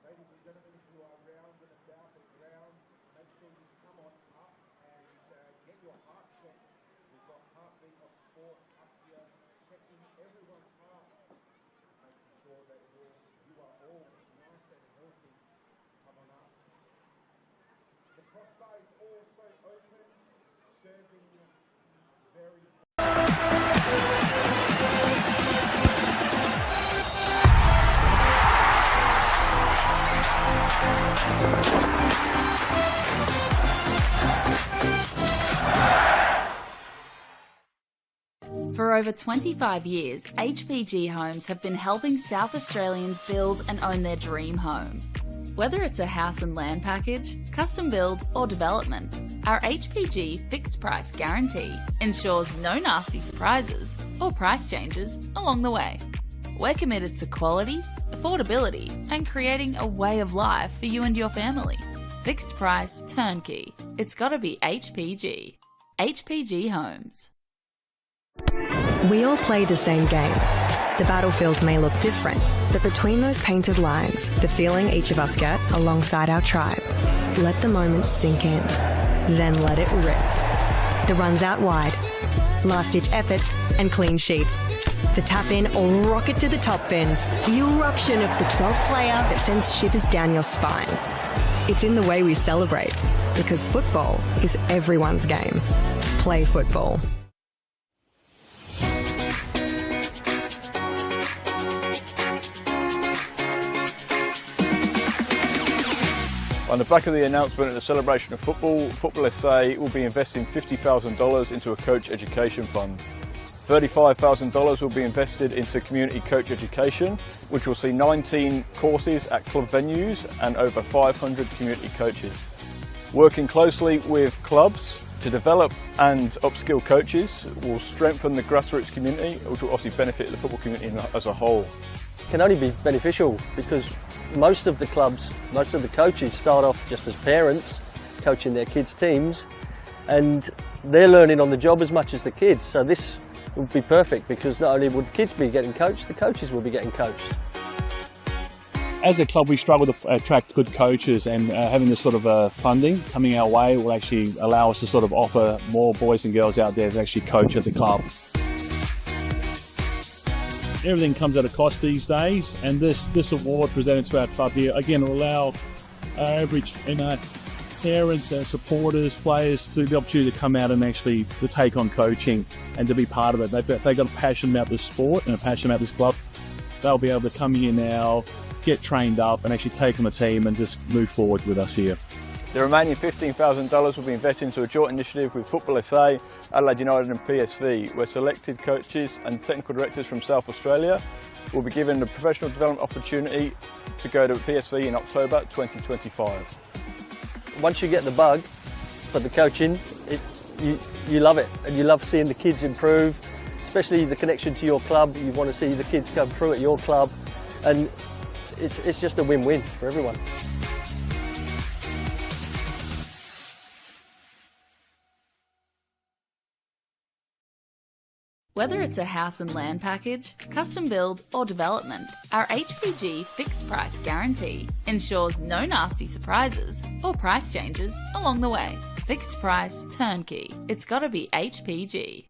Ladies and gentlemen, if you are round and about the ground, make sure you come on up and get your heart checked. We've got Heartbeat of Sport up here, checking everyone's heart, making sure that you are all nice and healthy. Come on up. The crossbar is also open, serving very For over 25 years, HPG Homes have been helping South Australians build and own their dream home. Whether it's a house and land package, custom build or development, our HPG fixed price guarantee ensures no nasty surprises or price changes along the way. We're committed to quality, affordability and creating a way of life for you and your family. Fixed price turnkey. It's gotta be HPG. HPG Homes. We all play the same game. The battlefield may look different, but between those painted lines, the feeling each of us get alongside our tribe. Let the moment sink in, then let it rip. The runs out wide, last-ditch efforts and clean sheets. The tap-in or rocket to the top bins. The eruption of the 12th player that sends shivers down your spine. It's in the way we celebrate, because football is everyone's game. Play football. On the back of the announcement of the celebration of football, NPLSA will be investing $50,000 into a coach education fund. $35,000 will be invested into community coach education, which will see 19 courses at club venues and over 500 community coaches. Working closely with clubs to develop and upskill coaches will strengthen the grassroots community, which will obviously benefit the football community as a whole. It can only be beneficial because most of the clubs, most of the coaches start off just as parents coaching their kids' teams, and they're learning on the job as much as the kids. So this would be perfect because not only would kids be getting coached, the coaches will be getting coached. As a club, we struggle to attract good coaches, and having this sort of funding coming our way will actually allow us to sort of offer more boys and girls out there to actually coach at the club. Everything comes at a cost these days, and this award presented to our club here again will allow our average parents, supporters, players to the opportunity to come out and actually to take on coaching and to be part of it. They've got a passion about this sport and a passion about this club. They'll be able to come here now, get trained up and actually take on the team and just move forward with us here. The remaining $15,000 will be invested into a joint initiative with Football SA, Adelaide United and PSV, where selected coaches and technical directors from South Australia will be given a professional development opportunity to go to PSV in October 2025. Once you get the bug for the coaching, you love it, and you love seeing the kids improve, especially the connection to your club. You want to see the kids come through at your club, and it's just a win-win for everyone. Whether it's a house and land package, custom build or development, our HPG fixed price guarantee ensures no nasty surprises or price changes along the way. Fixed price turnkey. It's gotta be HPG.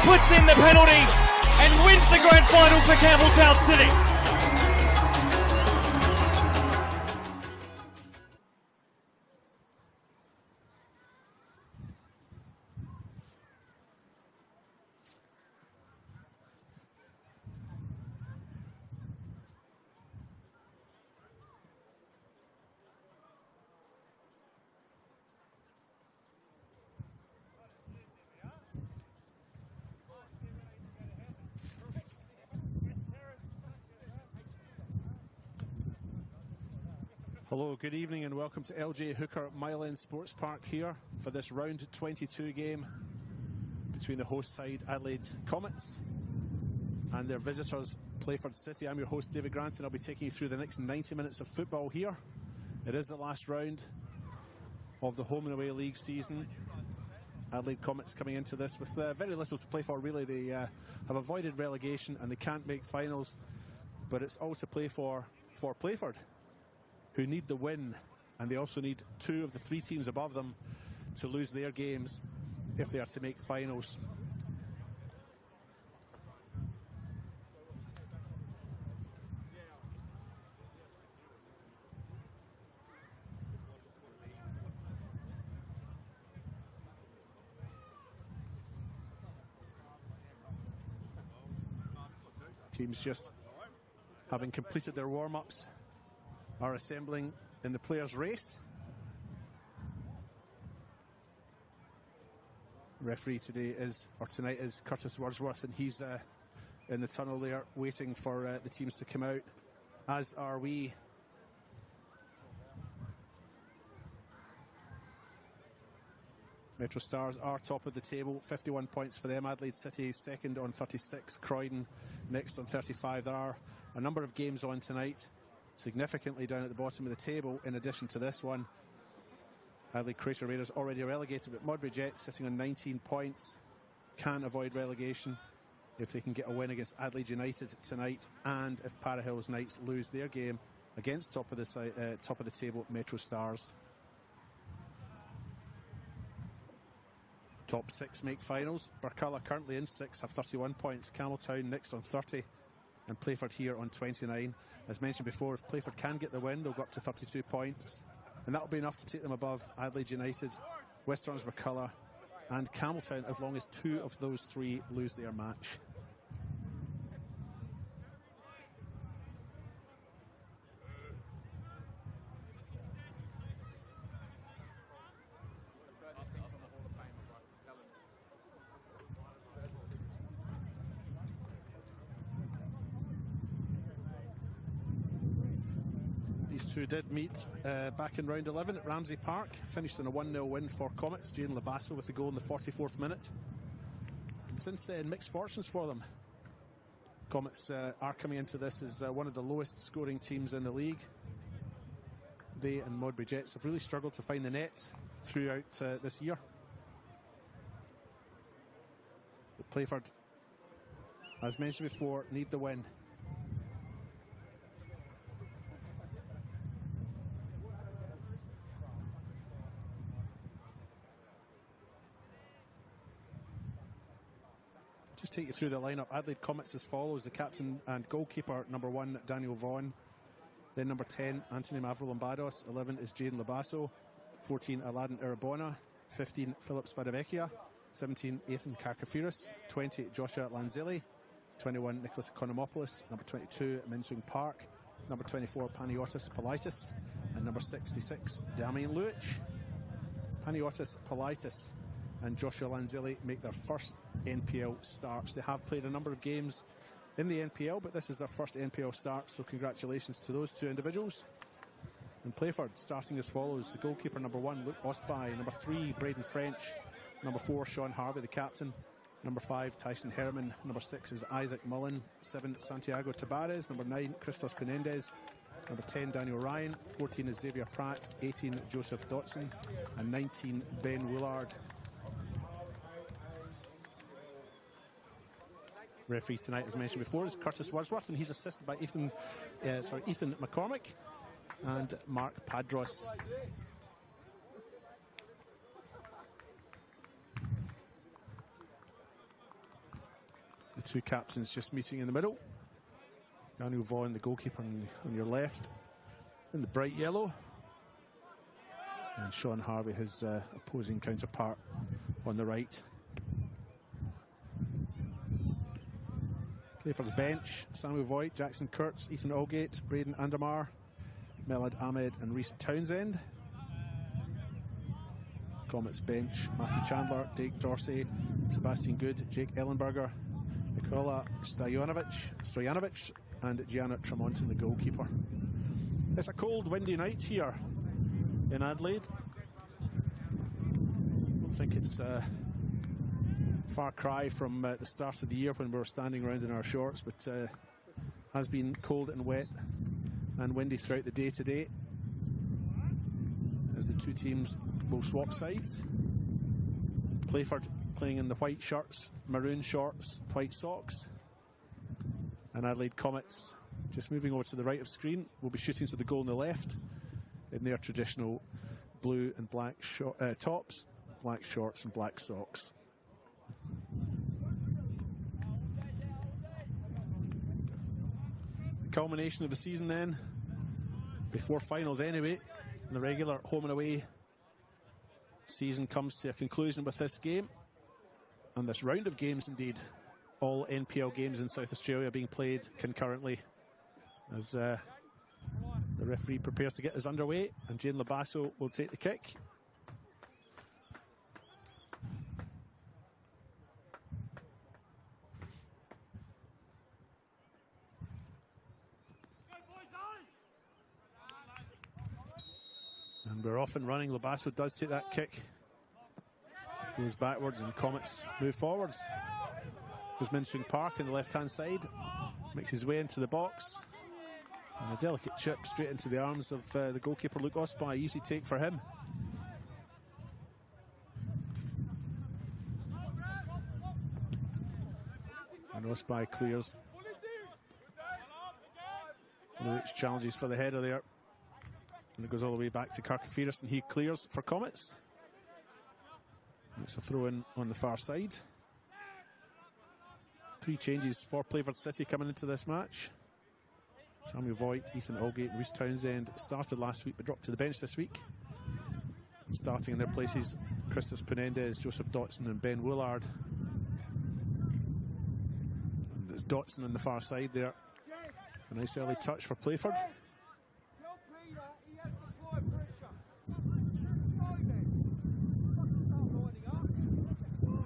Puts in the penalty and wins the grand final for Campbelltown City. Hello, good evening and welcome to LJ Hooker Mile End Sports Park here for this round 22 game between the host side Adelaide Comets and their visitors Playford City. I'm your host David Grant and I'll be taking you through the next 90 minutes of football here. It is the last round of the home and away league season. Adelaide Comets coming into this with very little to play for really. They have avoided relegation and they can't make finals, but it's all to play for Playford, who need the win, and they also need two of the three teams above them to lose their games if they are to make finals. Teams just having completed their warm-ups are assembling in the players' race. Referee tonight is Curtis Wordsworth, and he's in the tunnel there waiting for the teams to come out, as are we. Metro Stars are top of the table, 51 points for them. Adelaide City second on 36, Croydon next on 35. There are a number of games on tonight, significantly down at the bottom of the table in addition to this one. Adelaide Crater Raiders already relegated, but Modbury Jets sitting on 19 points can avoid relegation if they can get a win against Adelaide United tonight, and if Para Hills Knights lose their game against top of the table Metro Stars. Top six make finals. Burculla currently in 6 have 31 points. Campbelltown next on 30 and Playford here on 29. As mentioned before, if Playford can get the win, they'll go up to 32 points, and that'll be enough to take them above Adelaide United, West Torrens Burculla and Campbelltown, as long as two of those three lose their match. Two did meet back in round 11 at Ramsey Park, finished in a 1-0 win for Comets. Jaden Labasso with the goal in the 44th minute, and since then mixed fortunes for them. Comets are coming into this as one of the lowest scoring teams in the league. They and Modbury Jets have really struggled to find the net throughout this year. But Playford, as mentioned before, need the win. Just take you through the lineup. Adelaide Comets as follows: the captain and goalkeeper, number 1, Daniel Vaughan. Then number 10, Anthony Mavro-Lombardos. 11 is Jaden Labasso. 14, Aladdin Irabona. 15, Philip Spadavecchia. 17, Ethan Kakafiris. 20, Joshua Lanzilli. 21, Nicholas Economopoulos. Number 22, Minsung Park. Number 24, Paniotis Politis. And number 66, Damien Luich. Paniotis Politis and Joshua Lanzilli make their first NPL starts. They have played a number of games in the NPL, but this is their first NPL start, so congratulations to those two individuals. And Playford starting as follows: the goalkeeper, number 1, Luke Osby. Number 3, Braden French. Number 4, Sean Harvey, the captain. Number 5, Tyson Herman. Number 6 is Isaac Mullen. 7, Santiago Tabares. Number 9, Christos Penendez. Number 10, Daniel Ryan. 14 is Xavier Pratt. 18, Joseph Dotson. And 19, Ben Woolard. Referee tonight, as mentioned before, is Curtis Wordsworth, and he's assisted by Ethan McCormick and Mark Padros. The two captains just meeting in the middle. Daniel Vaughan, the goalkeeper, on your left in the bright yellow, and Sean Harvey, his opposing counterpart, on the right. Playford's bench: Samuel Voigt, Jackson Kurtz, Ethan Allgate, Braden Andermar, Melad Ahmed and Reese Townsend. Comets bench: Matthew Chandler, Dave Dorsey, Sebastian Good, Jake Ellenberger, Nikola Stojanovic and Gianna Tremonton, the goalkeeper. It's a cold, windy night here in Adelaide. I don't think it's far cry from the start of the year when we were standing around in our shorts, but has been cold and wet and windy throughout the day today, as the two teams will swap sides. Playford playing in the white shirts, maroon shorts, white socks, and Adelaide Comets, just moving over to the right of screen, will be shooting to the goal on the left in their traditional blue and black tops, black shorts and black socks. The culmination of the season then, before finals anyway, the regular home and away season comes to a conclusion with this game, and this round of games indeed. All NPL games in South Australia being played concurrently, as the referee prepares to get us underway, and Jane Labasso will take the kick. And we're off and running. Labasso does take that kick. Goes backwards and Comets move forwards. Goes Minsung Park in the left-hand side. Makes his way into the box. And a delicate chip straight into the arms of the goalkeeper, Luke Osby. Easy take for him. And Osby clears. Luke's challenges for the header there. And it goes all the way back to Kakafiris, and he clears for Comets. It's a throw in on the far side. 3 changes for Playford City coming into this match. Samuel Voigt, Ethan Allgate and Reese Townsend started last week but dropped to the bench this week. And starting in their places, Christos Penendez, Joseph Dotson and Ben Woolard. And there's Dotson on the far side there. A nice early touch for Playford.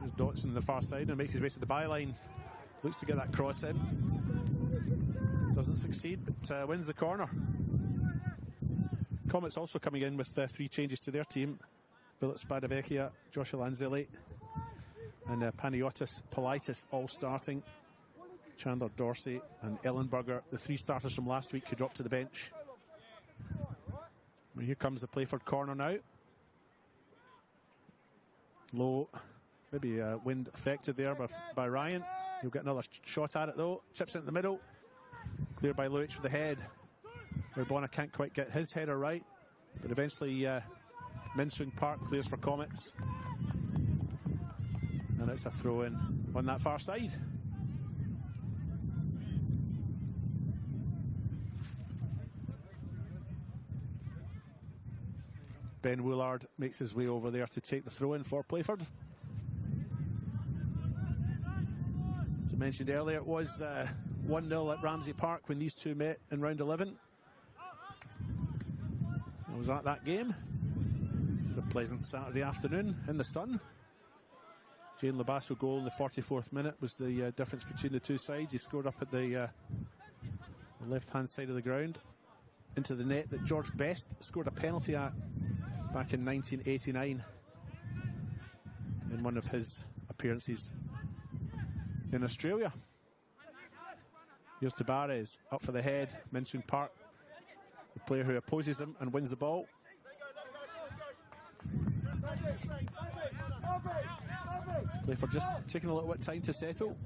There's Dotson on the far side and makes his way to the byline. Looks to get that cross in. Doesn't succeed, but wins the corner. Comets also coming in with 3 changes to their team. Philip Spadavecchia, Joshua Lanzilli and Paniotis Politis all starting. Chandler Dorsey and Ellenberger, the 3 starters from last week who dropped to the bench. And here comes the Playford corner now. Low, maybe wind affected there by Ryan. He'll get another shot at it though. Chips into the middle. Cleared by Luich with the head. Urbana can't quite get his header right, but eventually Minsung Park clears for Comets. And it's a throw in on that far side. Ben Woolard makes his way over there to take the throw in for Playford. As I mentioned earlier, it was 1-0 at Ramsey Park when these two met in round 11. I was at that game. A pleasant Saturday afternoon in the sun. Jane Labasso goal in the 44th minute was the difference between the two sides. He scored up at the left-hand side of the ground into the net that George Best scored a penalty at back in 1989 in one of his appearances in Australia. Here's Tabarez up for the head. Minsoon Park, the player who opposes him and wins the ball. Playford just taking a little bit of time to settle.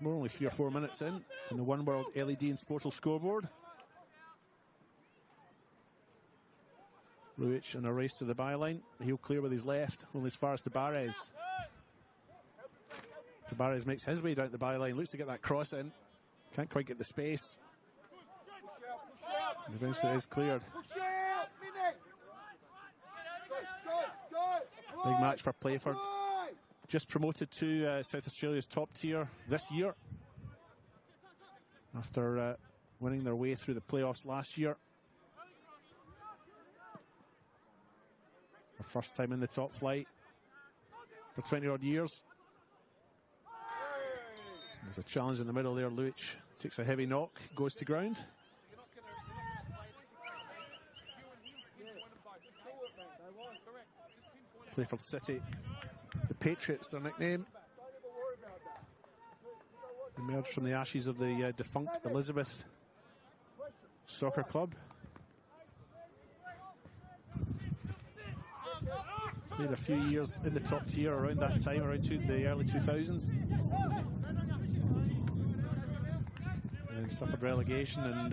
We're only 3 or 4 minutes in the One World LED and Sportal scoreboard. Luic in a race to the byline. He'll clear with his left, only as far as Tabarez. Tabarez makes his way down the byline, looks to get that cross in. Can't quite get the space. And eventually it is cleared. Big match for Playford. Just promoted to South Australia's top tier this year after winning their way through the playoffs last year. Their first time in the top flight for 20 odd years. There's a challenge in the middle there. Luic takes a heavy knock, goes to ground. Playford City, the Patriots, their nickname. Emerged from the ashes of the defunct Elizabeth Soccer Club. Played a few years in the top tier around that time, around the early 2000s. And then suffered relegation and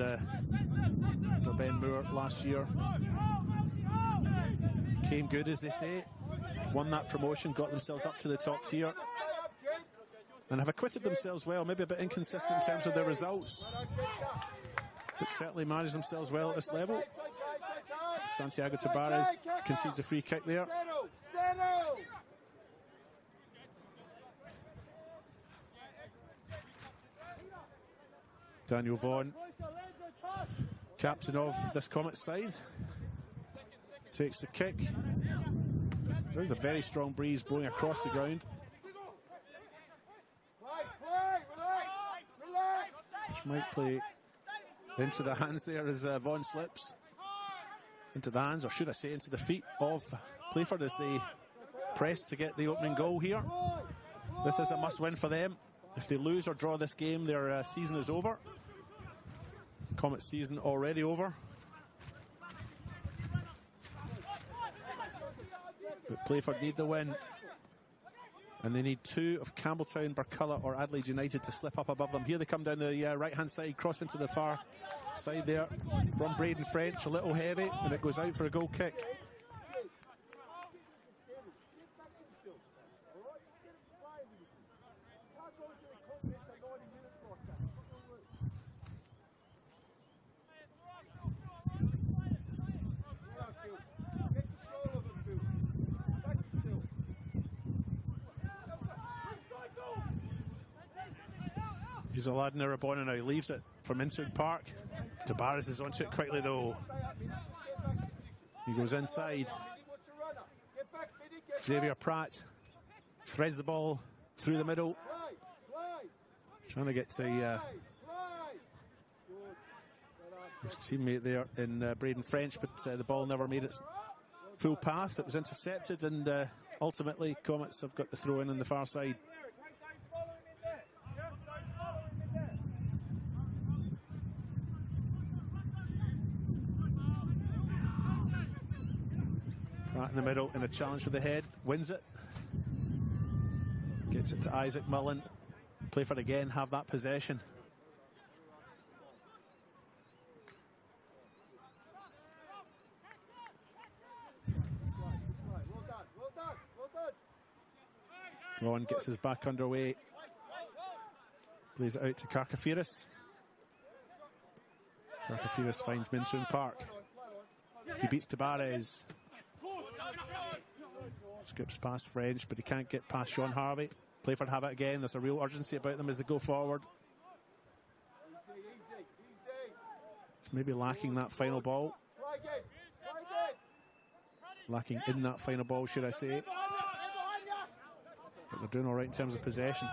for Ben Moore last year. Came good, as they say. Won that promotion, got themselves up to the top tier. And have acquitted themselves well, maybe a bit inconsistent in terms of their results. But certainly managed themselves well at this level. Santiago Tabarez concedes a free kick there. Daniel Vaughan, captain of this Comets side, takes the kick. There's a very strong breeze blowing across the ground, which might play into the hands there as Vaughan slips. Into the hands, or should I say into the feet of Playford as they press to get the opening goal here. This is a must-win for them. If they lose or draw this game, their season is over. Comets season already over. But Playford need the win. And they need 2 of Campbelltown, Burculla or Adelaide United to slip up above them. Here they come down the right-hand side, cross into the far side there from Braden French, a little heavy, and it goes out for a goal kick. He's a lad in Arabona now. He leaves it for Minsoon Park. Tabarez is onto it quickly though. He goes inside. Xavier Pratt threads the ball through the middle. Trying to get to his teammate there in Braden French, but the ball never made its full path. It was intercepted, and ultimately Comets have got the throw in on the far side. Pratt in the middle, and a challenge for the head, wins it. Gets it to Isaac Mullen. Playford again have that possession. Ron gets his back underway. Plays it out to Karkafiris. Karkafiris finds Minsoon Park. He beats Tabarez. Skips past French, but he can't get past Sean Harvey. Playford have it again. There's a real urgency about them as they go forward. It's maybe lacking that final ball. Lacking in that final ball, should I say. But they're doing all right in terms of possession.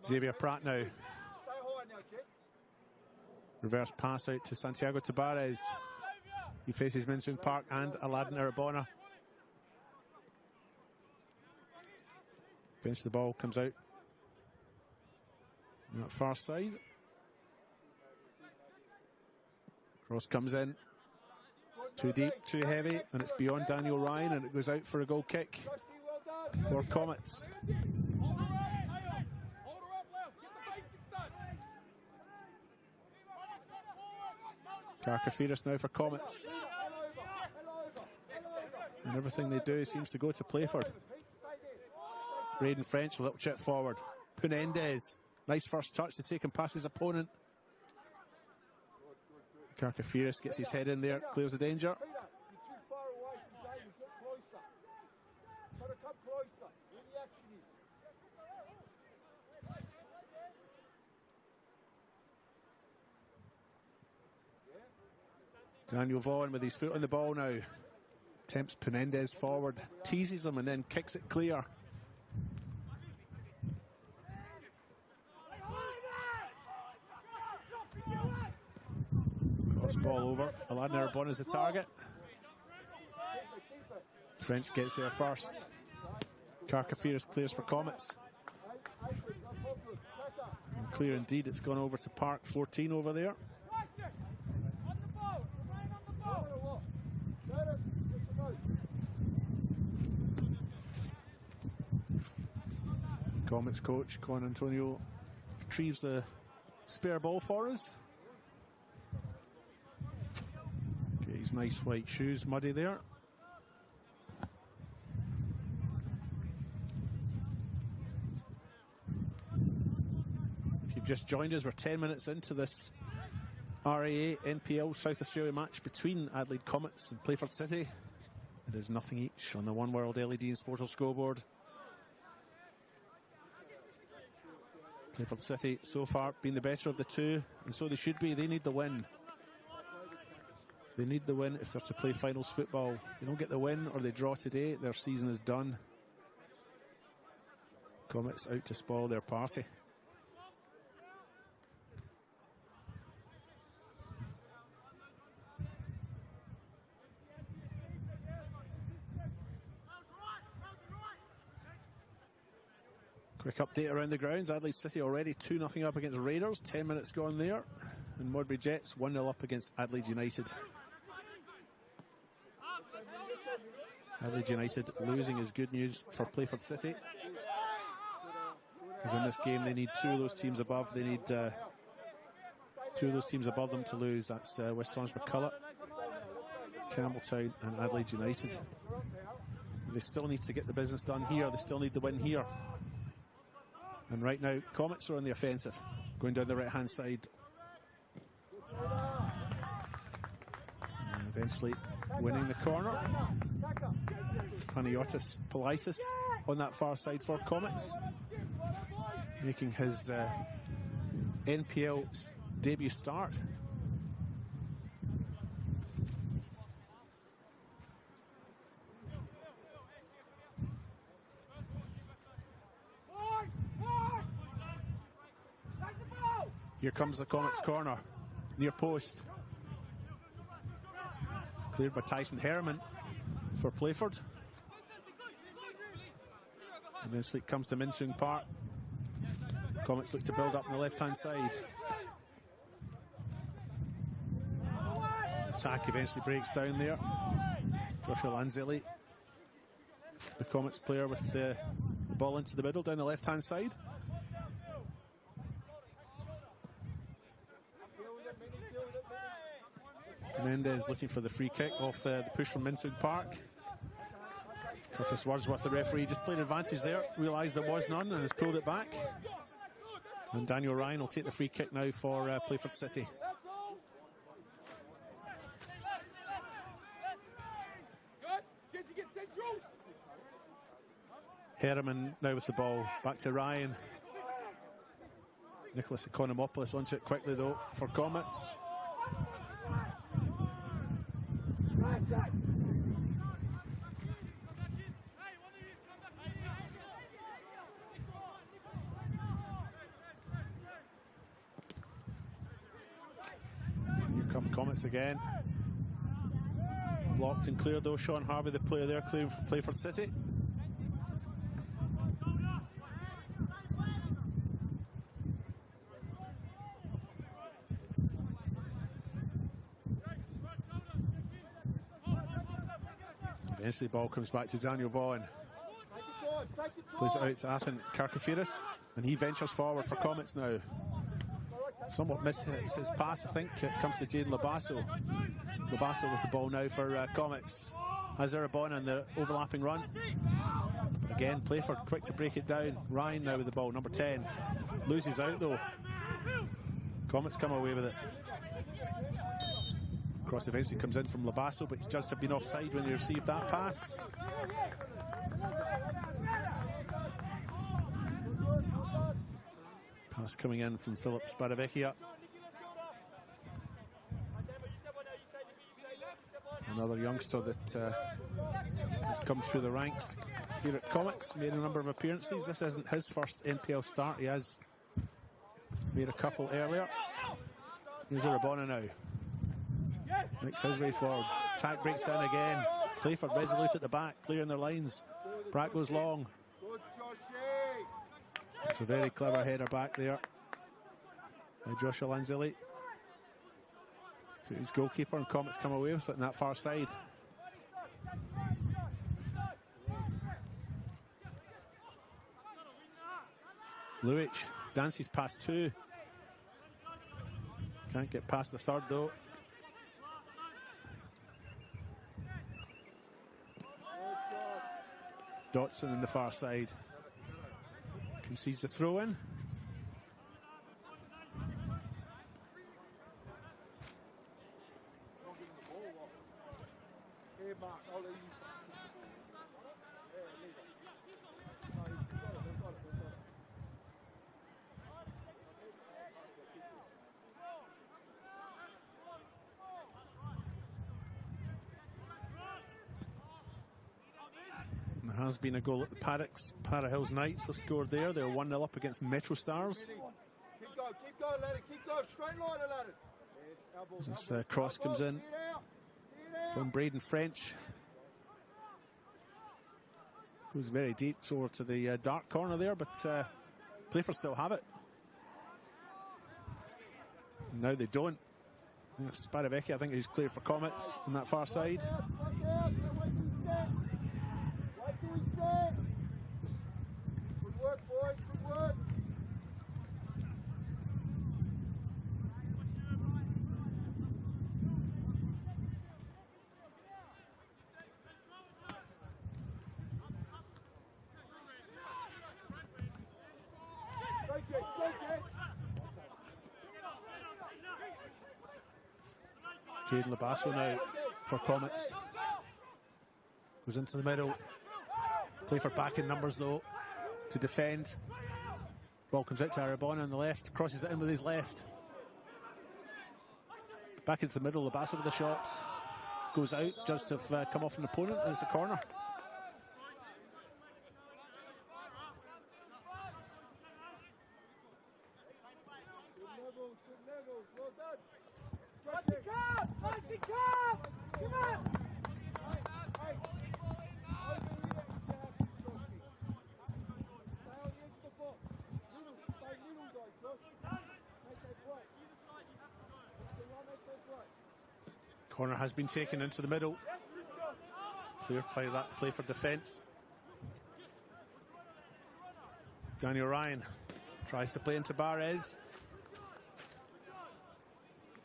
Xavier Pratt now. Reverse pass out to Santiago Tabarez. He faces Minsung Park and Aladdin Arabona. Eventually the ball comes out on that far side. Cross comes in. Too deep, too heavy, and it's beyond Daniel Ryan, and it goes out for a goal kick for Comets. Carcafiris now for Comets. And everything they do seems to go to Playford. Braden French, a little chip forward. Punendez, nice first touch to take him past his opponent. Carcafiris gets his head in there, clears the danger. Daniel Vaughan with his foot on the ball now. Tempts Punendez forward, teases him and then kicks it clear. Cross ball over. Aladdin Arbon is the target. French gets there first. Carcafiris clears for Comets. And clear indeed, it's gone over to Park 14 over there. Comets coach Con Antonio retrieves the spare ball for us. Get his nice white shoes muddy there. If you've just joined us, we're 10 minutes into this RAA NPL South Australia match between Adelaide Comets and Playford City. It is nothing each on the One World LED and Sportal scoreboard. Playford City so far being the better of the two, and so they should be. They need the win. They need the win if they're to play finals football. If they don't get the win or they draw today, their season is done. Comets out to spoil their party. Quick update around the grounds. Adelaide City already 2-0 up against Raiders. 10 minutes gone there. And Modbury Jets 1-0 up against Adelaide United. Adelaide United losing is good news for Playford City. Because in this game they need two of those teams above. They need two of those teams above them to lose. That's West Orange McCulloch, Campbelltown and Adelaide United. They still need to get the business done here. They still need the win here. And right now, Comets are on the offensive, going down the right-hand side. And eventually winning the corner. Panagiotis Politis on that far side for Comets, making his NPL debut start. Here comes the Comets corner, near post. Cleared by Tyson Herman for Playford. And then Sleek comes to Minsung Park. Comets look to build up on the left-hand side. Attack eventually breaks down there. Joshua Lanzelli, the Comets player, with the ball into the middle down the left-hand side. Menendez looking for the free kick off the push from Minsung Park. Curtis Wordsworth, the referee, just played advantage there, realised there was none and has pulled it back. And Daniel Ryan will take the free kick now for Playford City. Herriman now with the ball. Back to Ryan. Nicholas Economopoulos onto it quickly though for Comets. Here come Comets again. Blocked and cleared though. Sean Harvey, the player there, clearing for Playford City. Eventually the ball comes back to Daniel Vaughan. Plays it out to Athan Karkafiris, and he ventures forward for Comets now. Somewhat misses his pass, I think. It comes to Jaden Labasso. Labasso with the ball now for Comets. Has Arabona in the overlapping run. But again, Playford quick to break it down. Ryan now with the ball, number 10. Loses out though. Comets come away with it. Cross eventually comes in from Labasso, but he's judged to have been offside when he received that pass. Pass coming in from Philip Spadavecchia. Another youngster that has come through the ranks here at Comets, made a number of appearances. This isn't his first NPL start, he has made a couple earlier. Here's Arabona now. Makes his way forward. Attack breaks down again. Playford resolute at the back, clearing their lines. Brack goes long. It's a very clever header back there by Joshua Lanzilli to his goalkeeper, and Comets come away with it on that far side. Luich dances past two. Can't get past the third though. Dotson in the far side. Concedes the throw in. There has been a goal at the Paddocks. Para Hills Knights have scored there. They're 1-0 up against Metro Stars. Keep going, laddie, keep going, straight line, laddie. This cross comes in from Braden French. Goes very deep over to the dark corner there, but Playford still have it. Now they don't. Spadavecchia, I think, he's cleared for Comets on that far side. Good work, boys, good work. Jaden Labasso now for Comets. Goes into the middle. Playford back in numbers though to defend. Ball comes out to Arabona on the left. Crosses it in with his left. Back into the middle. Labasso with the shots. Goes out. Just to have come off an opponent. And it's a corner. Corner has been taken into the middle. Clear play for defence. Daniel Ryan tries to play into Barres.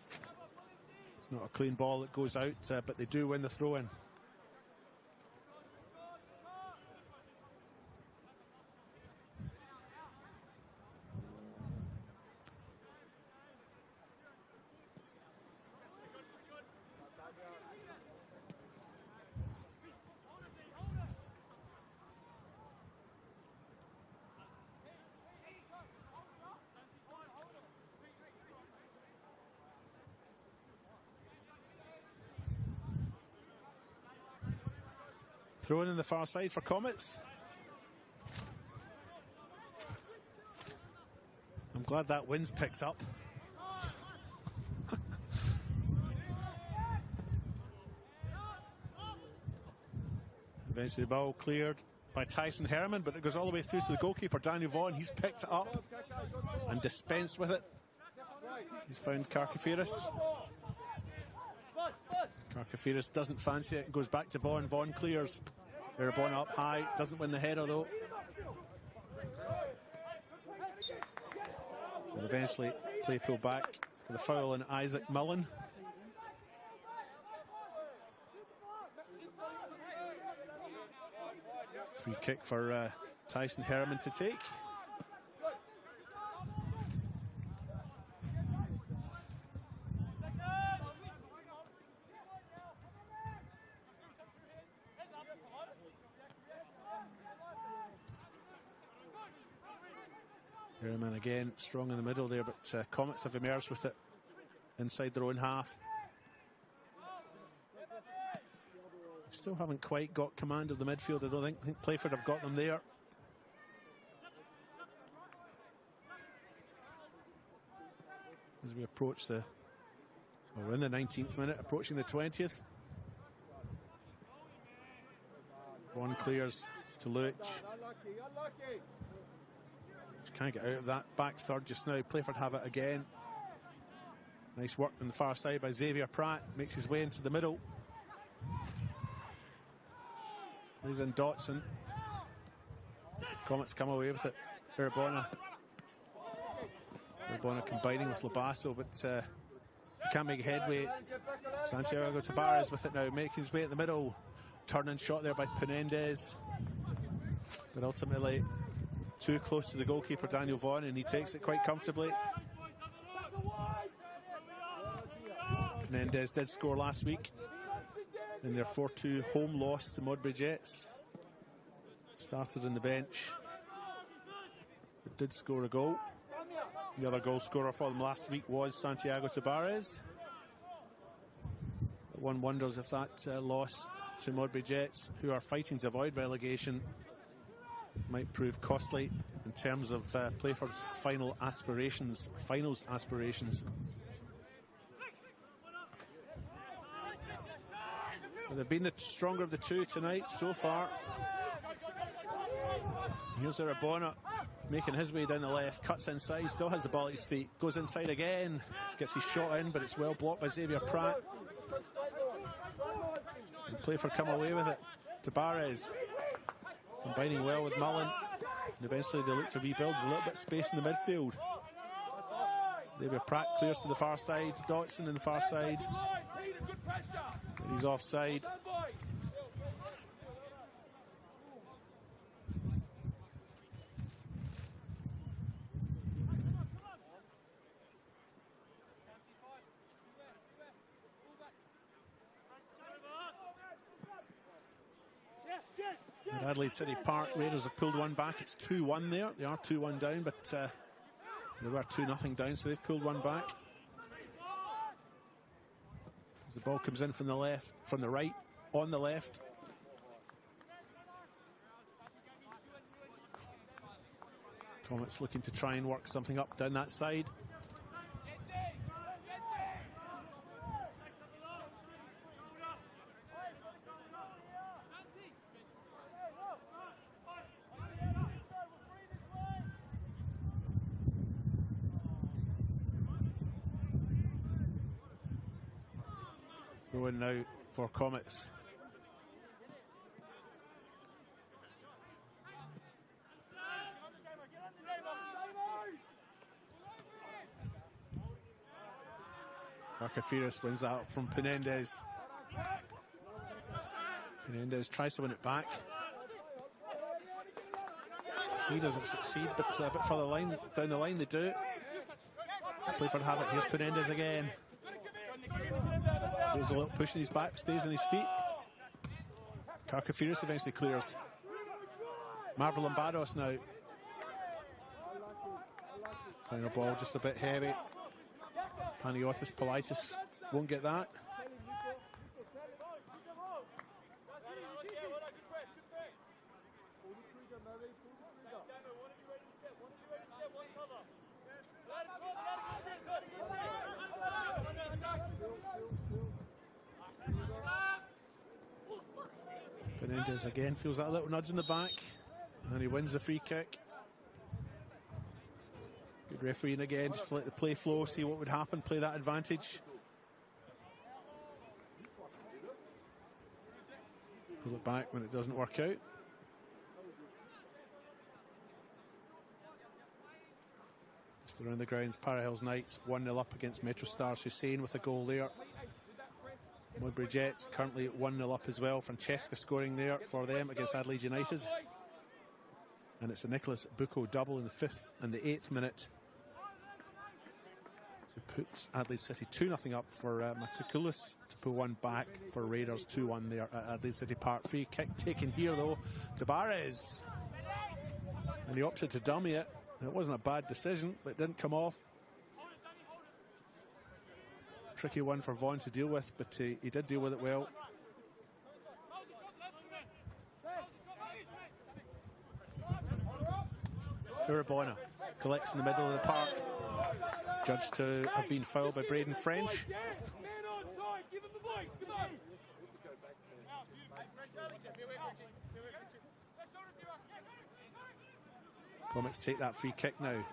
It's not a clean ball that goes out, but they do win the throw-in. Throw in the far side for Comets. I'm glad that wind's picked up. Eventually the ball cleared by Tyson Herman, but it goes all the way through to the goalkeeper, Daniel Vaughan. He's picked it up and dispensed with it. He's found Karkafiris. Karkafiris doesn't fancy it and goes back to Vaughan. Vaughan clears. Irabona up high, doesn't win the header though. And eventually play pulled back for the foul on Isaac Mullen. Free kick for Tyson Herman to take. Herman again strong in the middle there, but Comets have emerged with it inside their own half. Still haven't quite got command of the midfield. I don't think Playford have got them there. As we approach we're in the 19th minute, approaching the 20th. Vaughan clears to Luch. Just can't get out of that back third just now. Playford have it again. Nice work on the far side by Xavier Pratt. Makes his way into the middle. Plays in Dotson. Comets come away with it. Irabona combining with Lobasso, but can't make headway. Santiago Tabarez with it now, making his way at the middle. Turning shot there by Penendez, but ultimately too close to the goalkeeper Daniel Vaughan, and he takes it quite comfortably. Penendez did score last week in their 4-2 home loss to Modbury Jets. Started on the bench, but did score a goal. The other goal scorer for them last week was Santiago Tabarez. But one wonders if that loss to Modbury Jets, who are fighting to avoid relegation, might prove costly in terms of Playford's finals aspirations. Well, they've been the stronger of the two tonight so far. Here's Irabona making his way down the left, cuts inside, still has the ball at his feet, goes inside again, gets his shot in, but it's well blocked by Xavier Pratt. And Playford come away with it. Tabarez combining well with Mullen, and eventually they look to rebuild. There's a little bit of space in the midfield. Xavier Pratt clears to the far side. Dotson in the far side. He's offside. At Adelaide City Park, Raiders have pulled one back. It's 2-1 there. They are 2-1 down, but they were 2-0 down, so they've pulled one back. As the ball comes in from the left, from the right, on the left. Comets looking to try and work something up down that side. Going now for Comets. Karkafiris wins that up from Penendez. Penendez tries to win it back. He doesn't succeed, but a bit further down the line they do. Playford have it. Here's Penendez again. Does a little push in his back, stays on his feet. Karkafiris eventually clears. Marvel Lombardos now. Final ball just a bit heavy. Paniotis Politis won't get that. Fernandez again feels that little nudge in the back, and he wins the free kick. Good refereeing again, just to let the play flow, see what would happen, play that advantage. Pull it back when it doesn't work out. Just around the grounds, Para Hills Knights 1-0 up against Metro Stars. Hussein with a goal there. Mudbury Jets currently 1-0 up as well. Francesca scoring there for them against Adelaide United. And it's a Nicholas Bucco double in the 5th and the 8th minute. So puts Adelaide City 2-0 up for Matsoukulis to pull one back for Raiders 2-1 there at Adelaide City Park. Free kick taken here though to Barres. And he opted to dummy it. It wasn't a bad decision, but it didn't come off. Tricky one for Vaughan to deal with, but he did deal with it well. Urabona collects in the middle of the park. Judged to have been fouled by Braden French. Comets take that free kick now.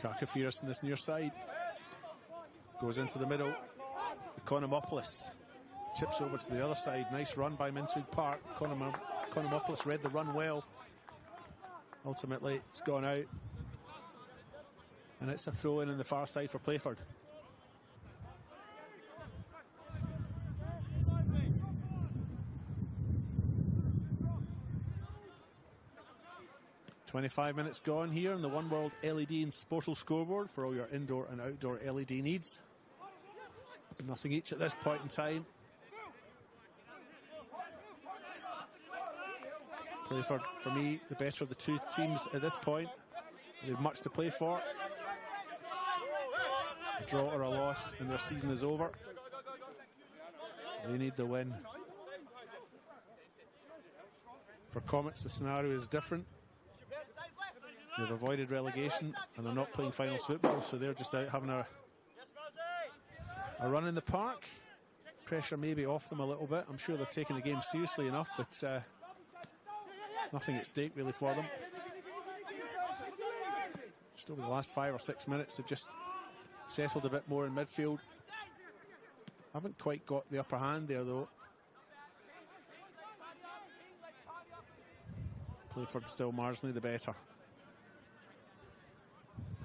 Karkafiris in this near side. Goes into the middle. Economopoulos chips over to the other side. Nice run by Minsood Park. Economopoulos read the run well. Ultimately, it's gone out. And it's a throw in the far side for Playford. "25 minutes gone here on the One World LED and Sportal scoreboard for all your indoor and outdoor LED needs. Nothing each at this point in time. Playford, for me, the better of the two teams at this point. They've much to play for. A draw or a loss and their season is over. They need the win. For Comets, the scenario is different. They've avoided relegation and they're not playing finals football, so they're just out having a run in the park. Pressure maybe off them a little bit. I'm sure they're taking the game seriously enough, but nothing at stake really for them. Just over the last 5 or 6 minutes, they've just settled a bit more in midfield. Haven't quite got the upper hand there though. Playford still marginally the better.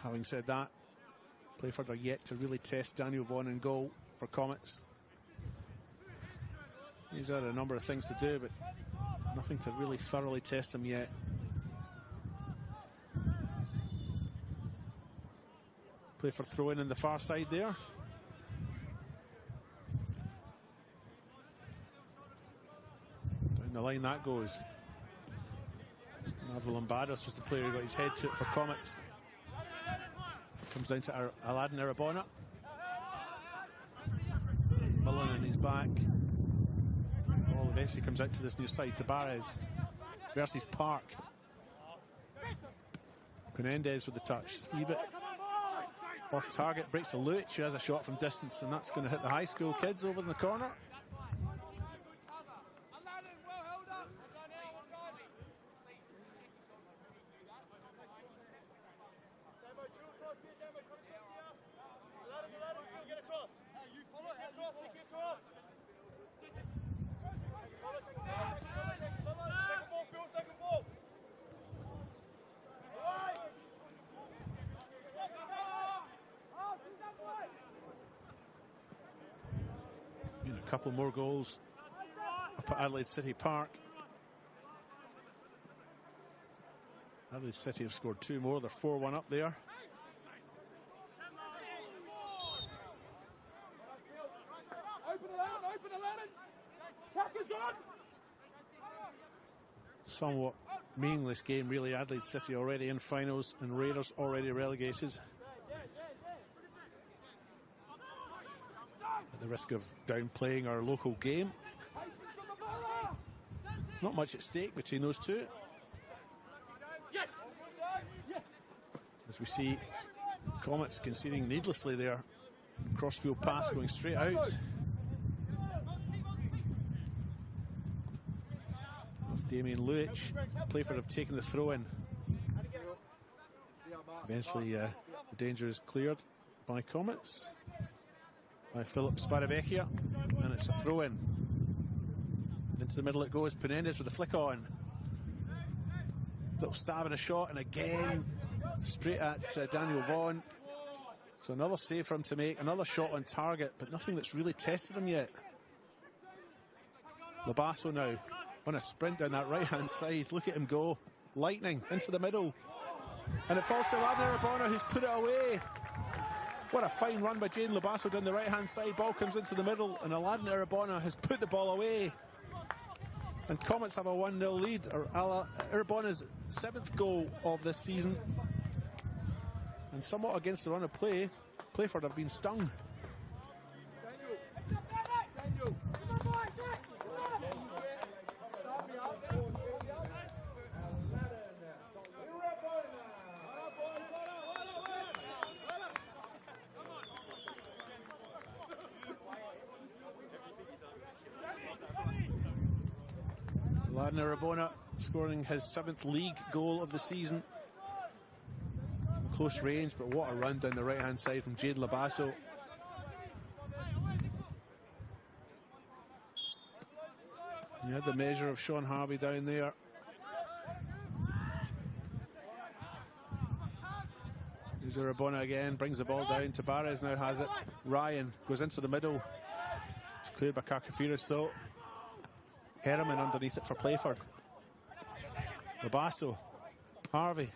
Having said that, Playford are yet to really test Daniel Vaughan in goal for Comets. He's had a number of things to do, but nothing to really thoroughly test him yet. Playford throwing in the far side there. Down the line that goes. Marvel Lombardos was the player who got his head to it for Comets. Comes down to Aladdin Arabona. There's Mullen in his back. Ball eventually comes out to this new side. Tabarez versus Park. Fernandez with the touch. A wee bit off target. Breaks to Luich, who has a shot from distance, and that's going to hit the high school kids over in the corner. A couple more goals up at Adelaide City Park. Adelaide City have scored 2 more. They're 4-1 up there. Somewhat meaningless game really. Adelaide City already in finals and Raiders already relegated. the risk of downplaying our local game. There's not much at stake between those two. As we see Comets conceding needlessly there. Crossfield pass going straight out. Damien Luich. Playford have taken the throw in. Eventually the danger is cleared by Comets, by Philip Sparavecchia, and it's a throw in. Into the middle it goes. Penendez with the flick on. Little stab and a shot, and again straight at Daniel Vaughan. So another save for him to make, another shot on target, but nothing that's really tested him yet. Labasso now on a sprint down that right hand side. Look at him go. Lightning into the middle. And it falls to Ladner Rabona, who's put it away. What a fine run by Jane Labasso down the right hand side. Ball comes into the middle, and Aladdin Irabona has put the ball away. And Comets have a 1-0 lead. Irabona's 7th goal of this season. And somewhat against the run of play, Playford have been stung. Ladner Rabona scoring his 7th league goal of the season. Close range, but what a run down the right hand side from Jade Labasso. You had the measure of Sean Harvey down there. Here's Rabona again, brings the ball down. Tabarez now has it. Ryan goes into the middle. It's cleared by Karkafiris though. Herriman underneath it for Playford. Labasso. Harvey.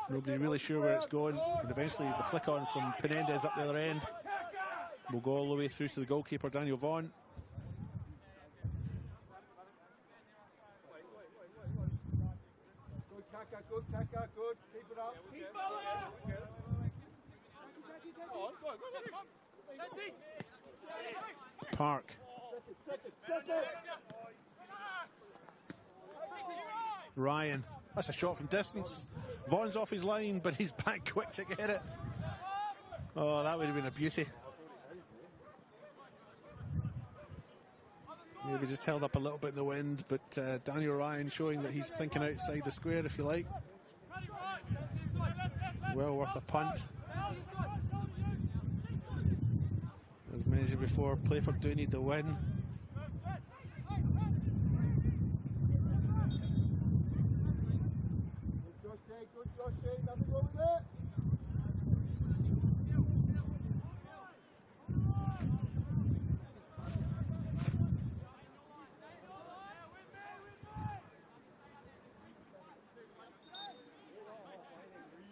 Nobody really sure where it's going. And eventually the flick on from Penendez up the other end will go all the way through to the goalkeeper, Daniel Vaughan. Good, Kaka, good, Kaka, good. Keep it up. Keep it up. Park. Ryan. That's a shot from distance. Vaughan's off his line, but he's back quick to get it. Oh, that would have been a beauty. Maybe just held up a little bit in the wind, but Daniel Ryan showing that he's thinking outside the square, if you like. Well worth a punt. As mentioned before, Playford do need the win.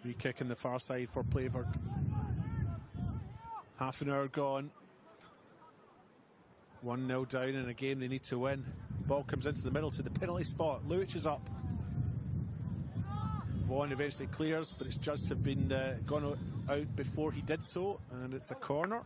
Free kick in the far side for Playford. Half an hour gone. 1-0 down in a game they need to win. Ball comes into the middle to the penalty spot. Luich is up. Vaughan eventually clears, but it's judged to have been gone out before he did so, and it's a corner.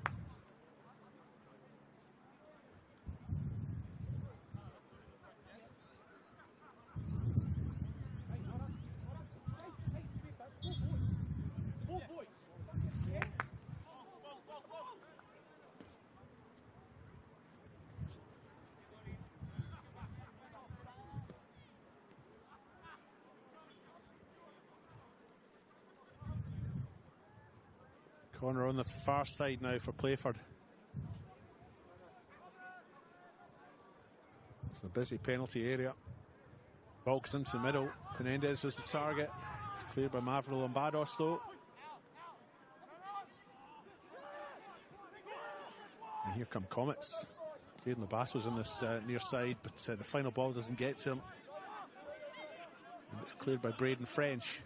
Corner on the far side now for Playford. It's a busy penalty area. Ball comes into the middle. Penendez was the target. It's cleared by Mavro Lombardos though. And here come Comets. Jaden Labasso's on this near side, but the final ball doesn't get to him. And it's cleared by Braden French.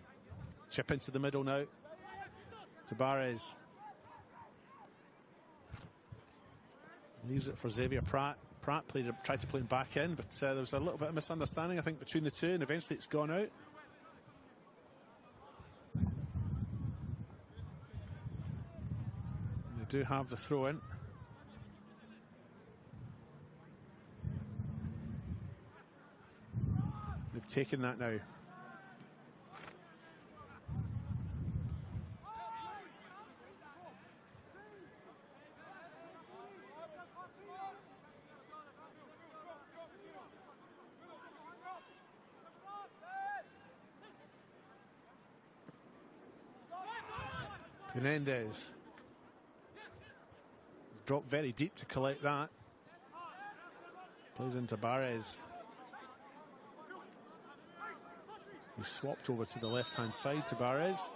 Chip into the middle now. Tabarez. Leaves it for Xavier Pratt. Pratt tried to play him back in, but there was a little bit of misunderstanding, I think, between the two, and eventually it's gone out. And they do have the throw in. taking that now. Menendez dropped very deep to collect that. Plays into Barres. He swapped over to the left-hand side to Barres.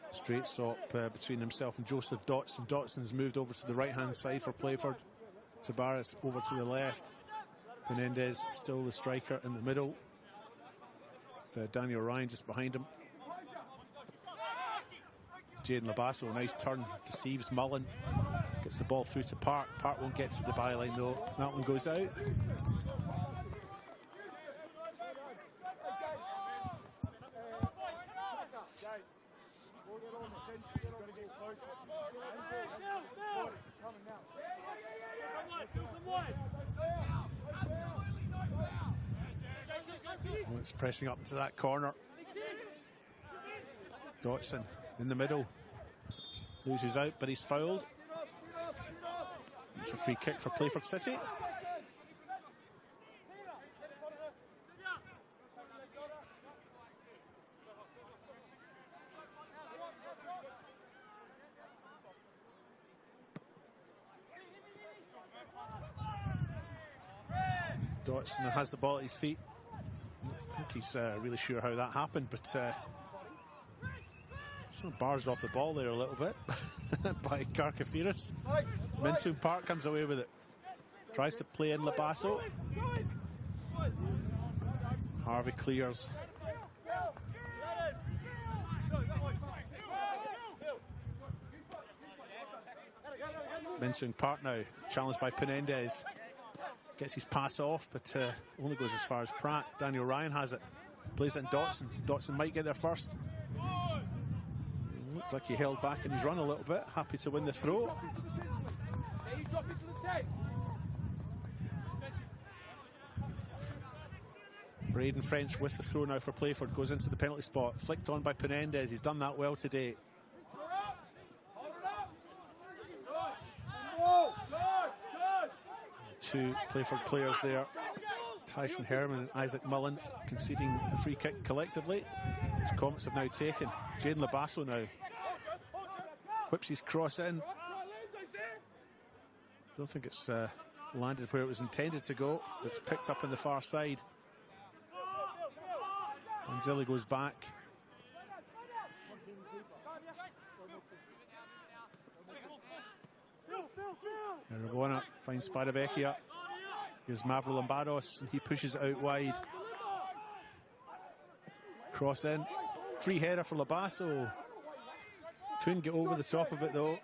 Straight swap between himself and Joseph Dotson. Dotson's moved over to the right-hand side for Playford. To Barres over to the left. Menendez still the striker in the middle. It's Daniel Ryan just behind him. Jaden Labasso, nice turn, deceives Mullen. Gets the ball through to Park. Park won't get to the byline though. That one goes out. Oh, it's pressing up into that corner. Dotson in the middle. Loses out, but he's fouled. It's a free kick for Playford City. Dotson has the ball at his feet. I think he's really sure how that happened, but sort of bars off the ball there a little bit by Karkafiris. Minsoon Park comes away with it. Tries to play in Labasso. Harvey clears. Minsoon Park now, challenged by Penendez. Gets his pass off, but only goes as far as Pratt. Daniel Ryan has it. Plays it in Dotson. Dotson might get there first. Looked like he held back in his run a little bit. Happy to win the throw. Braden French with the throw now for Playford. Goes into the penalty spot. Flicked on by Penendez. He's done that well today. Two Playford players there. Tyson Herman and Isaac Mullen conceding a free kick collectively, which Comets have now taken. Jaden Labasso now whips his cross in. Don't think it's landed where it was intended to go. It's picked up on the far side. And Zilli goes back. Rabona finds Spadavecchia. Here's Mavro Lombardos, and he pushes it out wide. Cross in. Free header for Labasso. Couldn't get over the top of it though.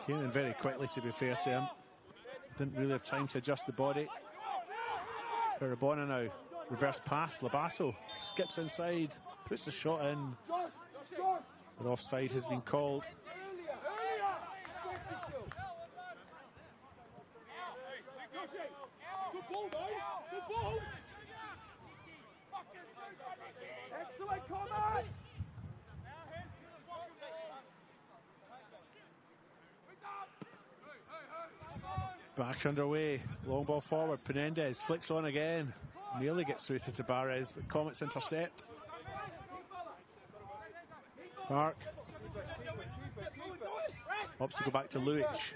Came in very quickly, to be fair to him. Didn't really have time to adjust the body. Rabona now. Reverse pass. Labasso skips inside. Puts the shot in. But offside has been called. Excellent, Comets! Back underway. Long ball forward. Penendez flicks on again. Nearly gets through to Tabarez, but Comets intercept. Park. Opts to go back to Luich.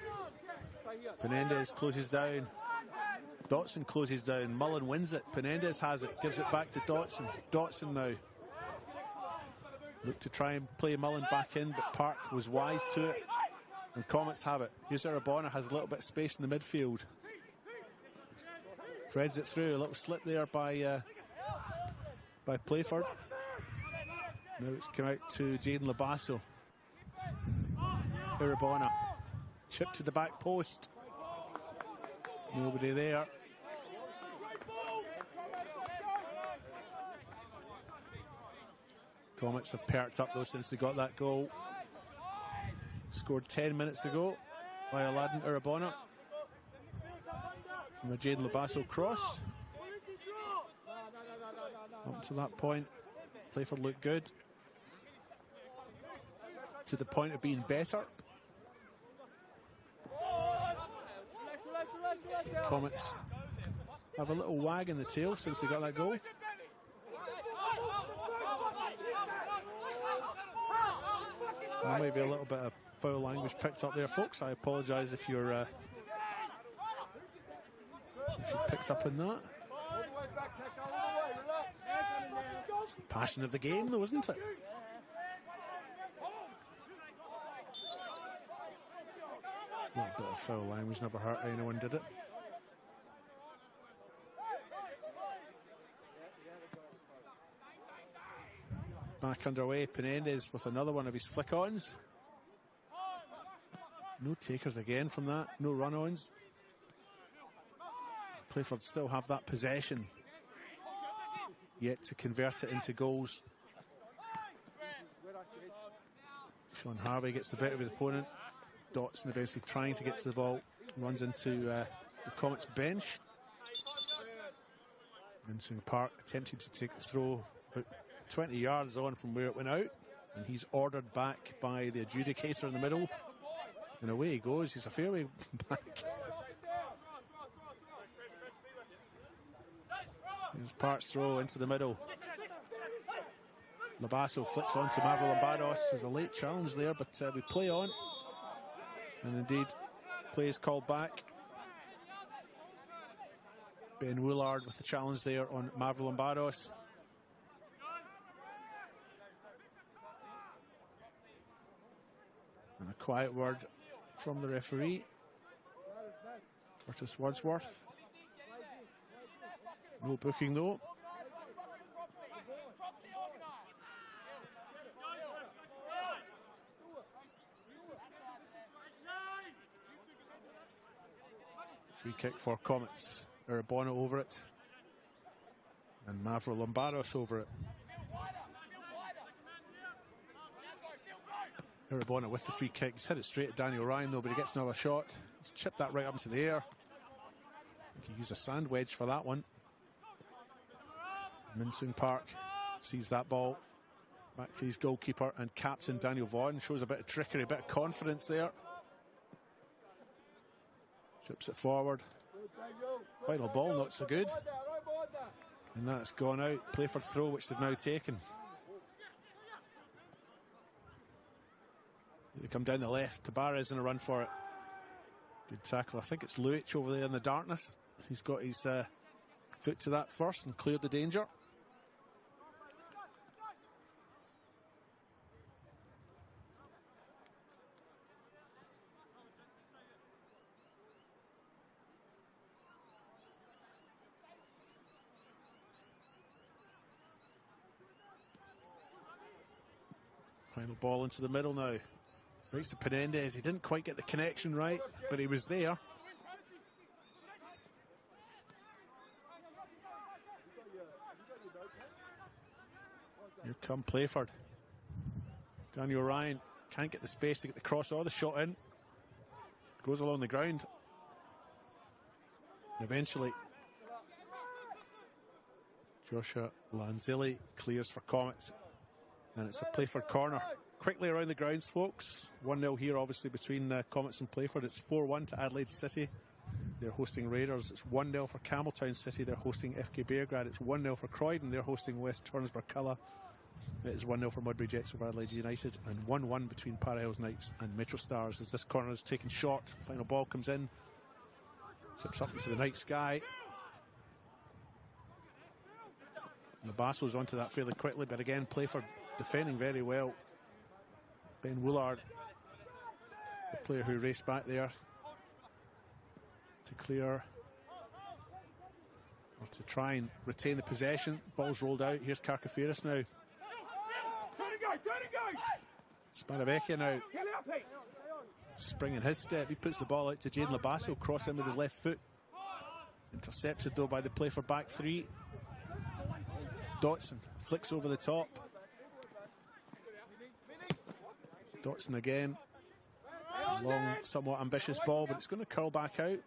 Penendez closes down. Dotson closes down. Mullen wins it. Penendez has it. Gives it back to Dotson. Dotson now. Look to try and play Mullen back in, but Park was wise to it. And Comets have it. User Rabona has a little bit of space in the midfield. Threads it through. A little slip there by Playford. Now it's come out to Jaden Labasso. Rabona. Chip to the back post. Nobody there. Comets have perked up though since they got that goal. Scored 10 minutes ago by Aladdin Urabona from a Jaden Labasso cross. Up to that point, Playford looked good. To the point of being better. Comets have a little wag in the tail since they got that goal. There may be a little bit of foul language picked up there, folks. I apologise if you've picked up on that. It's the passion of the game, though, isn't it? A little bit of foul language never hurt anyone, did it? Back underway, Penendez with another one of his flick-ons. No takers again from that, no run-ons. Playford still have that possession, yet to convert it into goals. Sean Harvey gets the better of his opponent. Dotson eventually trying to get to the ball, runs into the Comets bench. Minsung Park attempting to take the throw about 20 yards on from where it went out, and he's ordered back by the adjudicator in the middle, and away he goes. He's a fair way back. Here's Park's throw into the middle. Labasso flicks on to Mavro Lombardos. There's a late challenge there, but we play on, and indeed play is called back. Ben Woolard with the challenge there on Mavro Lombardos. And a quiet word from the referee, Curtis Wordsworth. No booking though. Free kick for Comets. Urabona over it, and Mavro Lombardos over it. Urabona with the free kick. He's hit it straight at Daniel Ryan though, but he gets another shot. He's chipped that right up into the air. I think he used a sand wedge for that one. Minsung Park sees that ball. Back to his goalkeeper and captain Daniel Vaughan. Shows a bit of trickery, a bit of confidence there. Chips it forward. Final ball not so good. And that's gone out. Playford throw, which they've now taken. They come down the left. Tabarez in a run for it. Good tackle. I think it's Luich over there in the darkness. He's got his foot to that first and cleared the danger. Final ball into the middle now. Right to Penendez. He didn't quite get the connection right, but he was there. Here come Playford. Daniel Ryan can't get the space to get the cross or the shot in. Goes along the ground. And eventually, Joshua Lanzilli clears for Comets. And it's a Playford corner. Quickly around the grounds, folks. 1-0 here, obviously, between Comets and Playford. It's 4-1 to Adelaide City. They're hosting Raiders. It's 1-0 for Campbelltown City. They're hosting FK Beargrad. It's 1-0 for Croydon. They're hosting West Turnsburg-Culla. It is 1-0 for Mudbury Jets over Adelaide United. And 1-1 between Para Hills Knights and Metro Stars as this corner is taken short. Final ball comes in. Tips up into the night sky. Labasso's onto that fairly quickly, but again, Playford defending very well. Ben Woolard, the player who raced back there to clear or to try and retain the possession. Ball's rolled out. Here's Karkafiris now. Spanavecchia now springing his step. He puts the ball out to Jaden Labasso, cross in with his left foot. Intercepted though by the Playford back three. Dotson flicks over the top. Dotson again. Long, somewhat ambitious ball, but it's going to curl back out.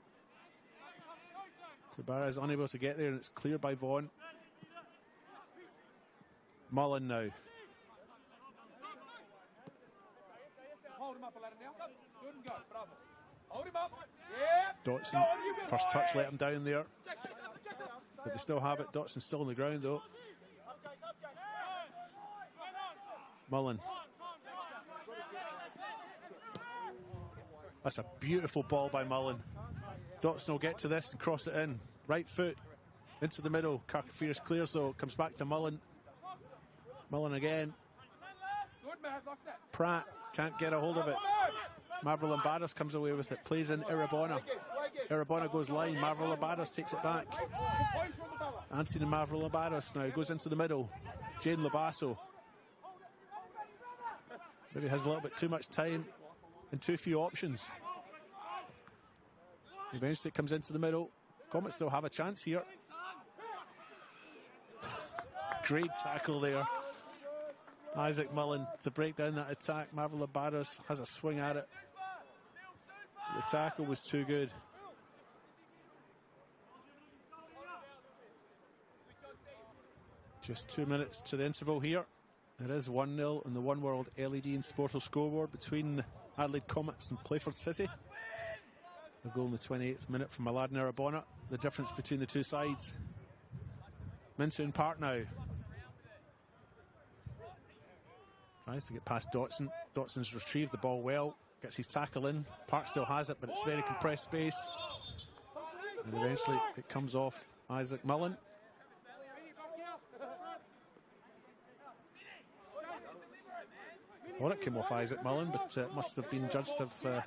Tabarez unable to get there, and it's cleared by Vaughan. Mullen now. Dotson, first touch let him down there, but they still have it. Dotson's still on the ground though. Mullen. That's a beautiful ball by Mullen. Dotson will get to this and cross it in. Right foot into the middle. Carcafiers clears though. Comes back to Mullen. Mullen again. Pratt can't get a hold of it. Marvel Lambadas comes away with it. Plays in Irabona. Irabona goes line. Marvel Lambadas takes it back. Anthony Marvel Lambadas now goes into the middle. Jane Labasso. Maybe has a little bit too much time and too few options. Eventually it comes into the middle. Comets still have a chance here. Great tackle there. Isaac Mullen to break down that attack. Marvel Labados has a swing at it. The tackle was too good. Just 2 minutes to the interval here. It is 1-0 in the One World LED and Sportal scoreboard between Adelaide Comets and Playford City. A goal in the 28th minute from Aladdin Arabona. The difference between the two sides. Mintoon Park now. Tries to get past Dotson. Dotson's retrieved the ball well. Gets his tackle in. Park still has it, but it's very compressed space. And eventually it comes off Isaac Mullen. Thought it came off Isaac Mullen, but it must have been judged to have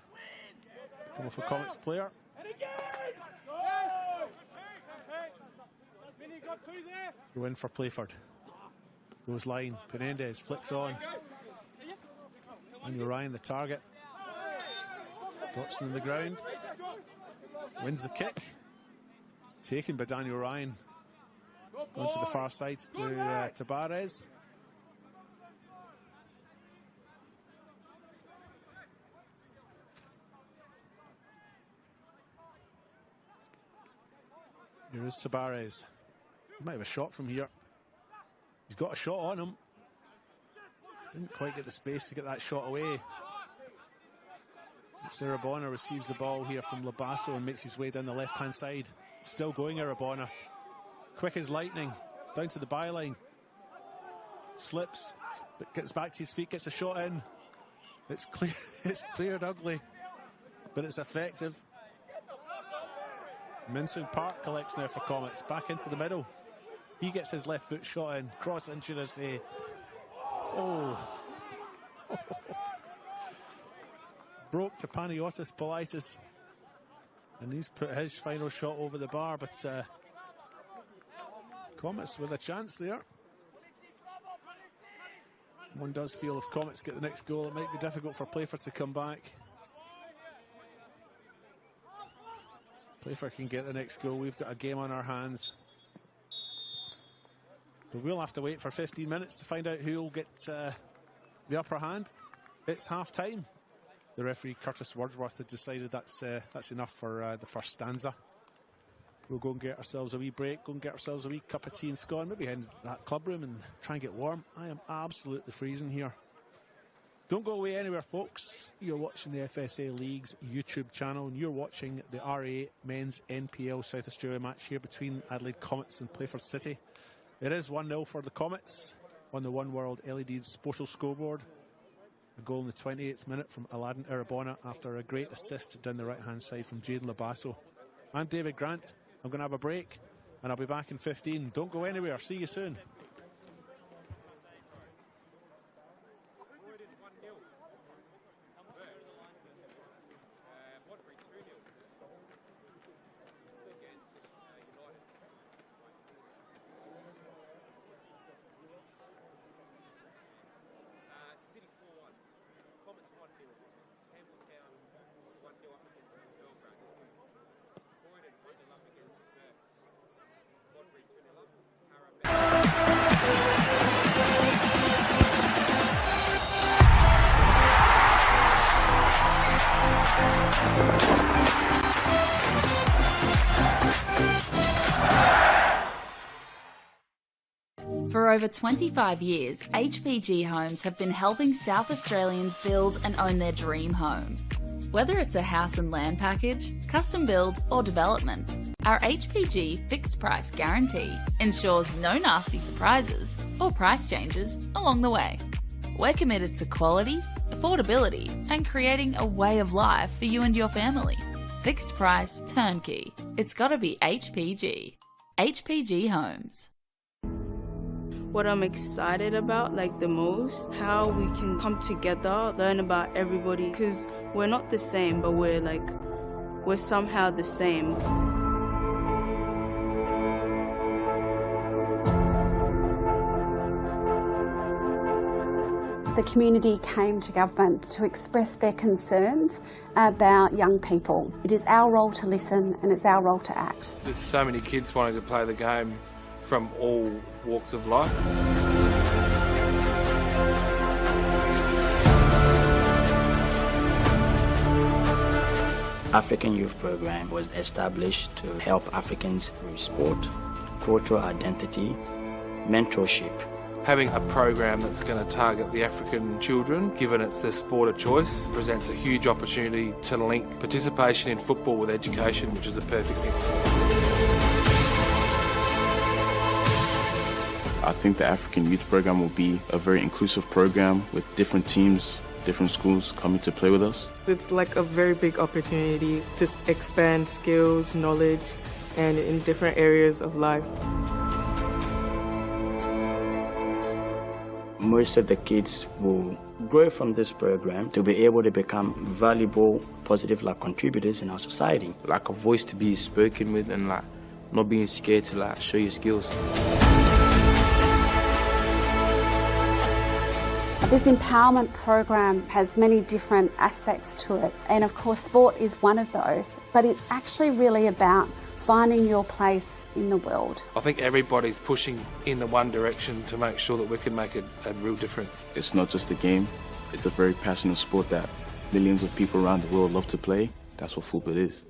come off a Comets player. Throw in for Playford. Goes line. Penendez flicks on. And Ryan the target. Dotson in the ground. Wins the kick. Taken by Daniel Ryan. Going to the far side to Tabarez. Here is Tabarez. He might have a shot from here. He's got a shot on him. Didn't quite get the space to get that shot away. Arabona receives the ball here from Labasso and makes his way down the left-hand side. Still going, Arabona. Quick as lightning. Down to the byline. Slips, but gets back to his feet, gets a shot in. It's clear, it's cleared ugly, but it's effective. Minsoon Park collects now for Comets. Back into the middle. He gets his left foot shot in. Cross in, should I say. Oh. Broke to Panagiotis Politis. And he's put his final shot over the bar, but Comets with a chance there. One does feel if Comets get the next goal, it might be difficult for Playford to come back. Playford can get the next goal. We've got a game on our hands. But we'll have to wait for 15 minutes to find out who will get the upper hand. It's half time. The referee, Curtis Wordsworth, had decided that's enough for the first stanza. We'll go and get ourselves a wee break, go and get ourselves a wee cup of tea and scone, maybe head into that club room and try and get warm. I am absolutely freezing here. Don't go away anywhere, folks. You're watching the FSA League's YouTube channel, and you're watching the RA Men's NPL South Australia match here between Adelaide Comets and Playford City. It is 1-0 for the Comets on the One World LED Sportal scoreboard. A goal in the 28th minute from Aladdin Arabona after a great assist down the right-hand side from Jaden Labasso. I'm David Grant. I'm going to have a break, and I'll be back in 15. Don't go anywhere. See you soon. Comets 1-0 up against Playford. For over 25 years, HPG Homes have been helping South Australians build and own their dream home. Whether it's a house and land package, custom build or development, our HPG fixed price guarantee ensures no nasty surprises or price changes along the way. We're committed to quality, affordability and creating a way of life for you and your family. Fixed price, turnkey. It's gotta be HPG. HPG Homes. What I'm excited about the most, how we can come together, learn about everybody, because we're not the same, but we're somehow the same. The community came to government to express their concerns about young people. It is our role to listen and it's our role to act. There's so many kids wanting to play the game from all walks of life. African Youth Program was established to help Africans with sport, cultural identity, mentorship. Having a program that's going to target the African children, given it's their sport of choice, presents a huge opportunity to link participation in football with education, which is a perfect mix. I think the African Youth Program will be a very inclusive program with different teams, different schools coming to play with us. It's like a very big opportunity to expand skills, knowledge, and in different areas of life. Most of the kids will grow from this program to be able to become valuable, positive contributors in our society. Like a voice to be spoken with and not being scared to show your skills. This empowerment program has many different aspects to it, and of course sport is one of those, but it's actually really about finding your place in the world. I think everybody's pushing in the one direction to make sure that we can make a real difference. It's not just a game, it's a very passionate sport that millions of people around the world love to play. That's what football is.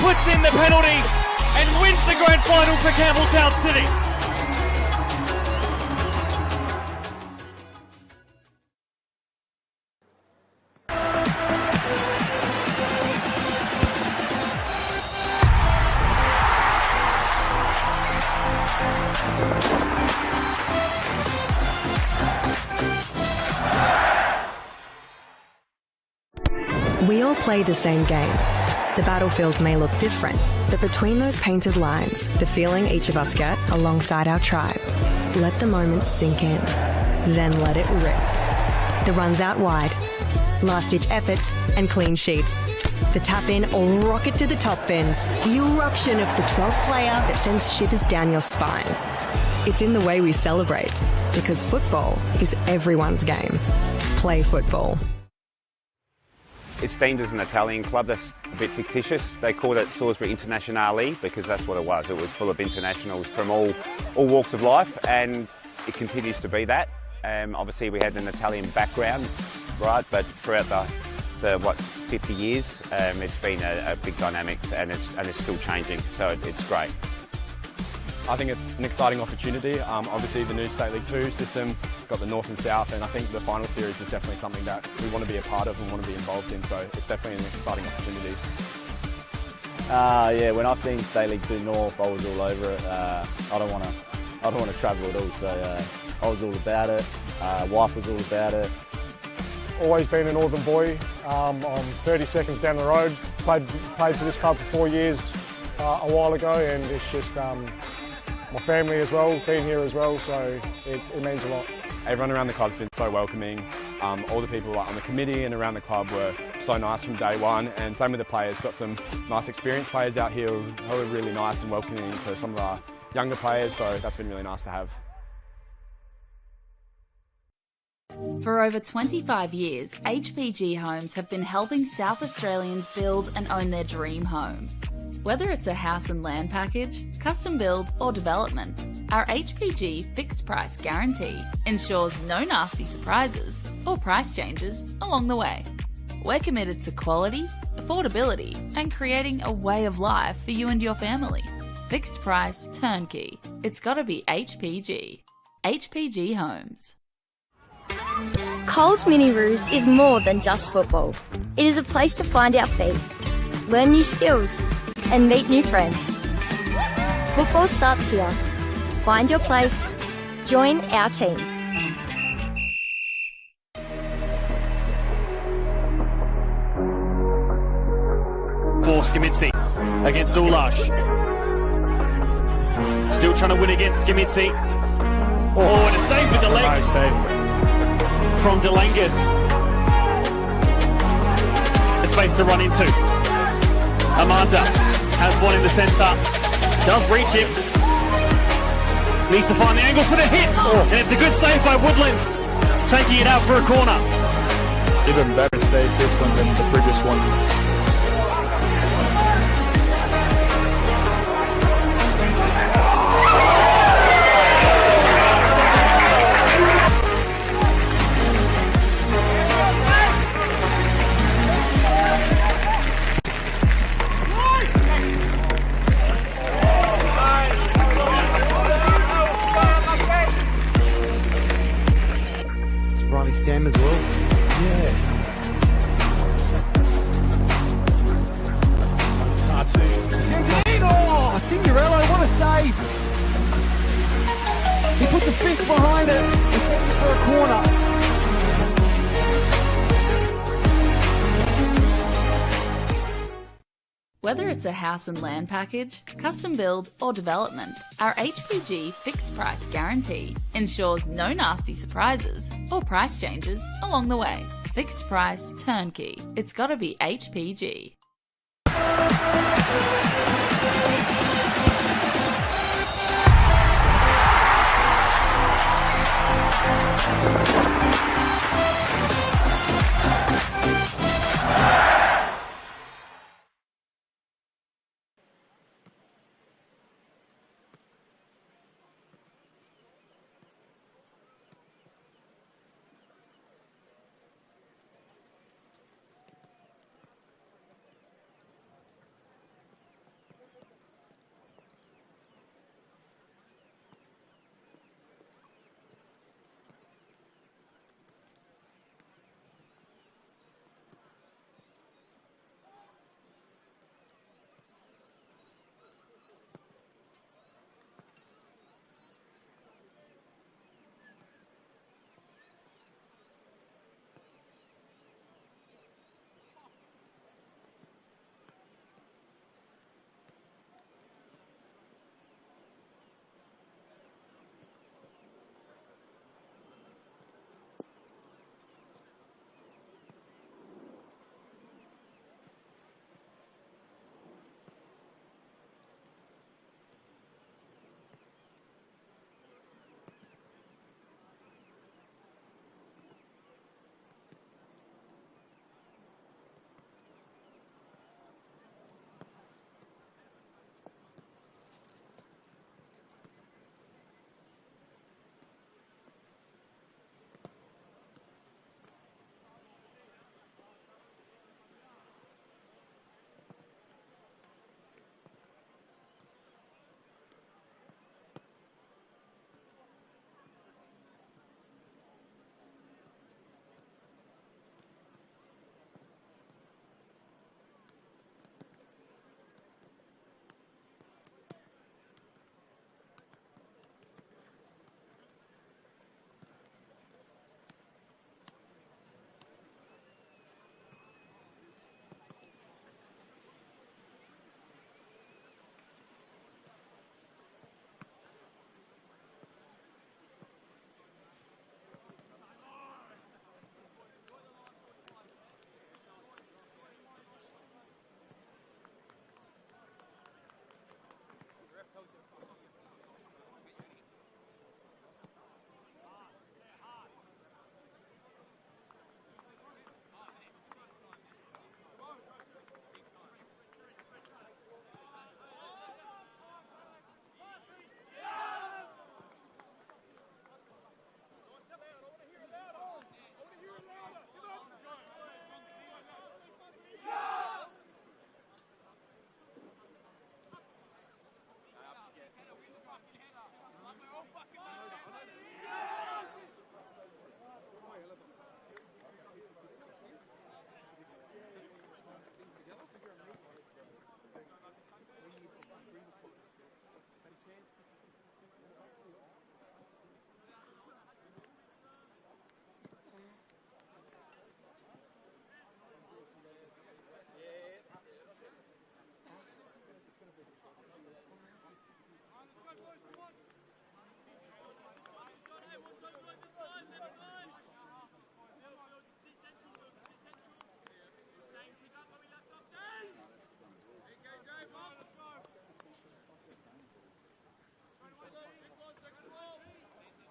Puts in the penalty and wins the grand final for Campbelltown City. We all play the same game. The battlefield may look different, but between those painted lines, the feeling each of us get alongside our tribe. Let the moment sink in, then let it rip. The runs out wide, last-ditch efforts and clean sheets. The tap-in or rocket to the top bins. The eruption of the 12th player that sends shivers down your spine. It's in the way we celebrate, because football is everyone's game. Play football. It's deemed as an Italian club. That's a bit fictitious. They called it Salisbury Internationale because that's what it was. It was full of internationals from all walks of life, and it continues to be that. Obviously, we had an Italian background, right? But throughout the 50 years, it's been a big dynamics, and it's still changing. So it's great. I think it's an exciting opportunity. Obviously the new State League 2 system, got the North and South, and I think the final series is definitely something that we want to be a part of and want to be involved in, so it's definitely an exciting opportunity. Yeah, when I seen State League 2 North, I was all over it. I don't want to travel at all, so I was all about it. Wife was all about it. Always been a northern boy. I'm 30 seconds down the road. Played for this club for 4 years a while ago, and it's just my family as well, being here as well, so it means a lot. Everyone around the club's been so welcoming. All the people on the committee and around the club were so nice from day one, and same with the players. Got some nice experienced players out here who are really nice and welcoming for some of our younger players, so that's been really nice to have. For over 25 years, HPG Homes have been helping South Australians build and own their dream home. Whether it's a house and land package, custom build or development, our HPG fixed price guarantee ensures no nasty surprises or price changes along the way. We're committed to quality, affordability and creating a way of life for you and your family. Fixed price turnkey. It's gotta be HPG. HPG Homes. Coles Mini Roos is more than just football. It is a place to find our feet, learn new skills, and meet new friends. Football starts here. Find your place. Join our team. For Scamitzi against Ulash. Still trying to win against Scamitzi. Oh, and a save with the legs from Delangas. A space to run into. Amanda has one in the centre. Does reach him. Needs to find the angle for the hit. And it's a good save by Woodlands. Taking it out for a corner. Even better save this one than the previous one. Stem as well. Yeah. Tatu. Oh, Signorello, what a save! He puts a fist behind it and sends it for a corner. Whether it's a house and land package, custom build or development, our HPG fixed price guarantee ensures no nasty surprises or price changes along the way. Fixed price turnkey. It's gotta be HPG.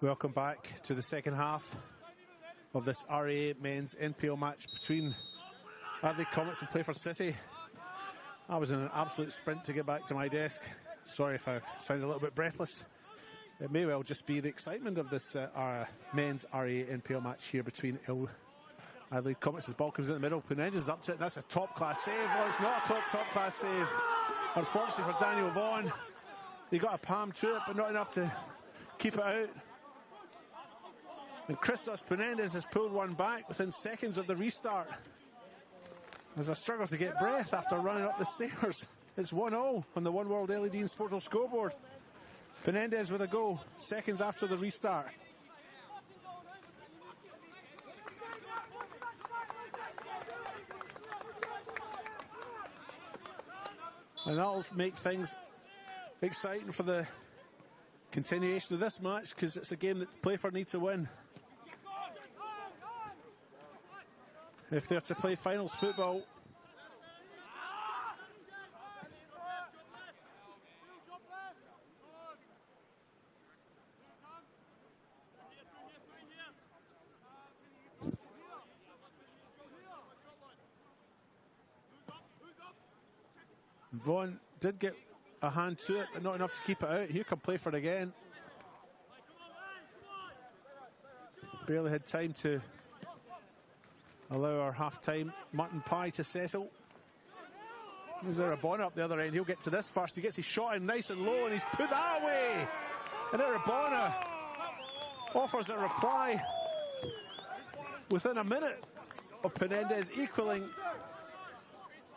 Welcome back to the second half of this RA men's NPL match between Adelaide Comets and Playford City. I was in an absolute sprint to get back to my desk. Sorry if I sound a little bit breathless. It may well just be the excitement of this men's RA NPL match here between Adelaide Comets. As the ball comes in the middle, Penendez is up to it, and that's a top-class save. Well, it's not a top-class save. Unfortunately for Daniel Vaughan, he got a palm to it, but not enough to keep it out. And Christos Penendez has pulled one back within seconds of the restart. As I struggle to get breath after running up the stairs. It's 1-0 on the One World LED and Sportal scoreboard. Penendez with a goal, seconds after the restart. And that'll make things exciting for the continuation of this match, because it's a game that Playford need to win if they're to play finals football. Vaughan did get a hand to it, but not enough to keep it out. Here come Playford again. Barely had time to allow our half-time mutton pie to settle. There's Arabona up the other end. He'll get to this first. He gets his shot in nice and low, and he's put that away. And Arabona offers a reply within a minute of Penendez equaling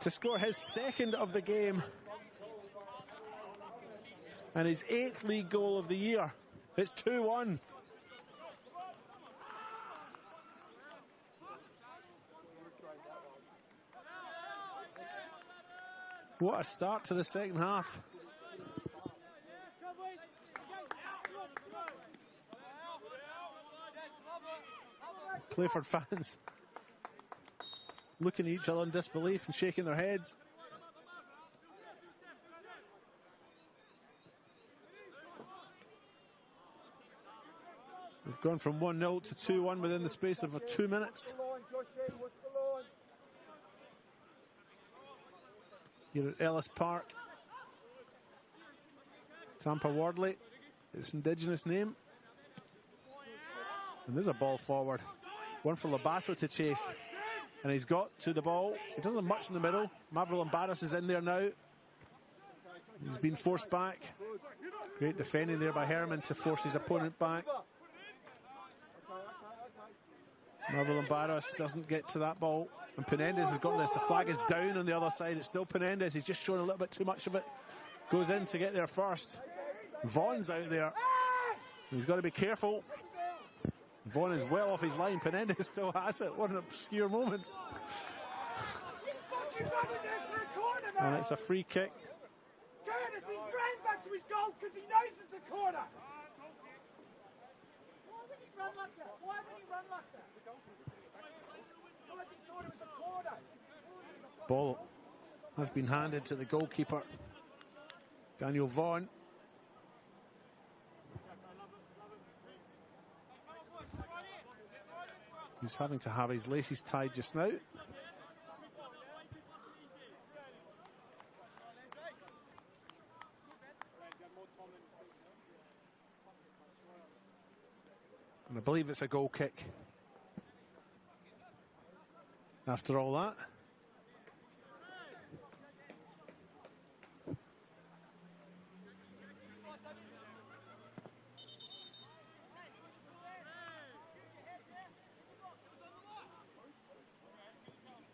to score his second of the game and his 8th league goal of the year. It's 2-1. What a start to the second half. Playford fans looking at each other in disbelief and shaking their heads. We've gone from 1-0 to 2-1 within the space of 2 minutes. Here at Ellis Park. Tampa Wardley, its indigenous name. And there's a ball forward. One for Labasso to chase. And he's got to the ball. He doesn't have much in the middle. Mavril Barros is in there now. He's been forced back. Great defending there by Herman to force his opponent back. Mavril Barros doesn't get to that ball. And Penendez has got this. The flag is down on the other side. It's still Penendez. He's just shown a little bit too much of it. Goes in to get there first. Vaughan's out there. He's got to be careful. Vaughan is well off his line. Penendez still has it. What an obscure moment. And it's a free kick. Curtis, he's ran back to his goal because he knows it's a corner. Why would he run like that? Why would he run like that? Because he thought it was a corner. Ball has been handed to the goalkeeper, Daniel Vaughan. He's having to have his laces tied just now. And I believe it's a goal kick. After all that.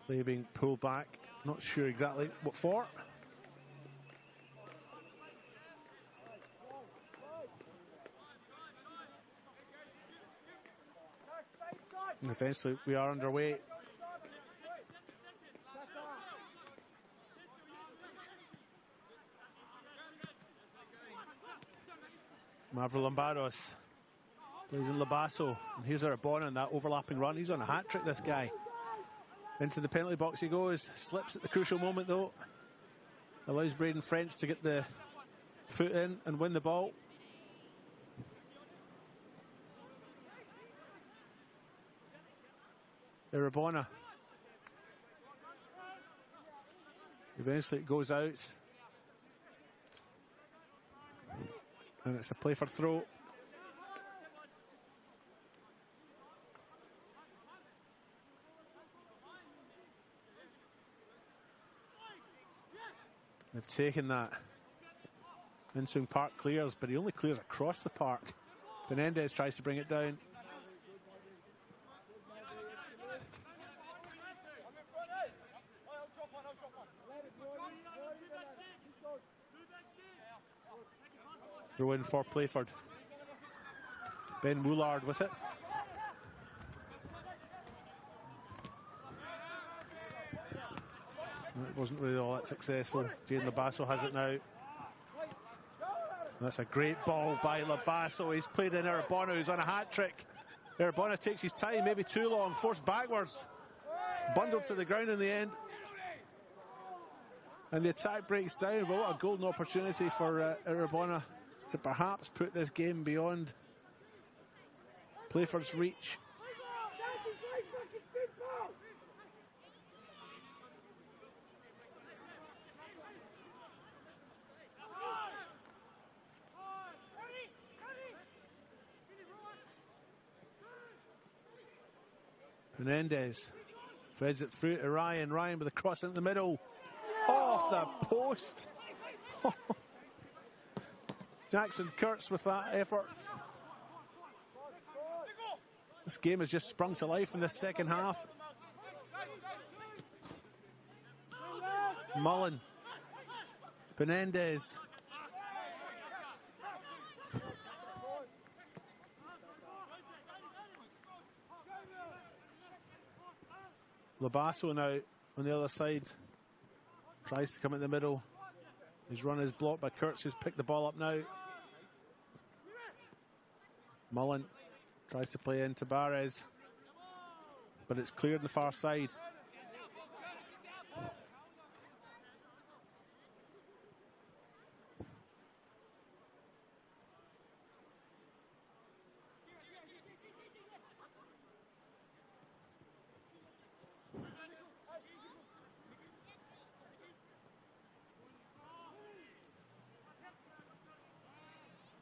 Play being pulled back. Not sure exactly what for. And eventually we are underway. Mavril Barros plays in Labasso. And here's Arabona in that overlapping run. He's on a hat-trick, this guy. Into the penalty box he goes. Slips at the crucial moment, though. Allows Braden French to get the foot in and win the ball. Irabona. Eventually it goes out. And it's a Playford throw. They've taken that. Minsung Park clears, but he only clears across the park. Menendez tries to bring it down. Throw in for Playford. Ben Woolard with it. It wasn't really all that successful. Jane Labasso has it now. That's a great ball by Labasso. He's played in Irabona, who's on a hat-trick. Irabona takes his time, maybe too long, forced backwards. Bundled to the ground in the end. And the attack breaks down, but what a golden opportunity for Irabona to perhaps put this game beyond Playford's reach. Menendez threads it through to Ryan. Ryan with a cross into the middle. Off the post. Jackson Kurtz with that effort. This game has just sprung to life in the second half. Mullen. Menendez. Labasso now on the other side. Tries to come in the middle. His run is blocked by Kurtz, who's picked the ball up now. Mullen tries to play in Tabarez, but it's cleared on the far side.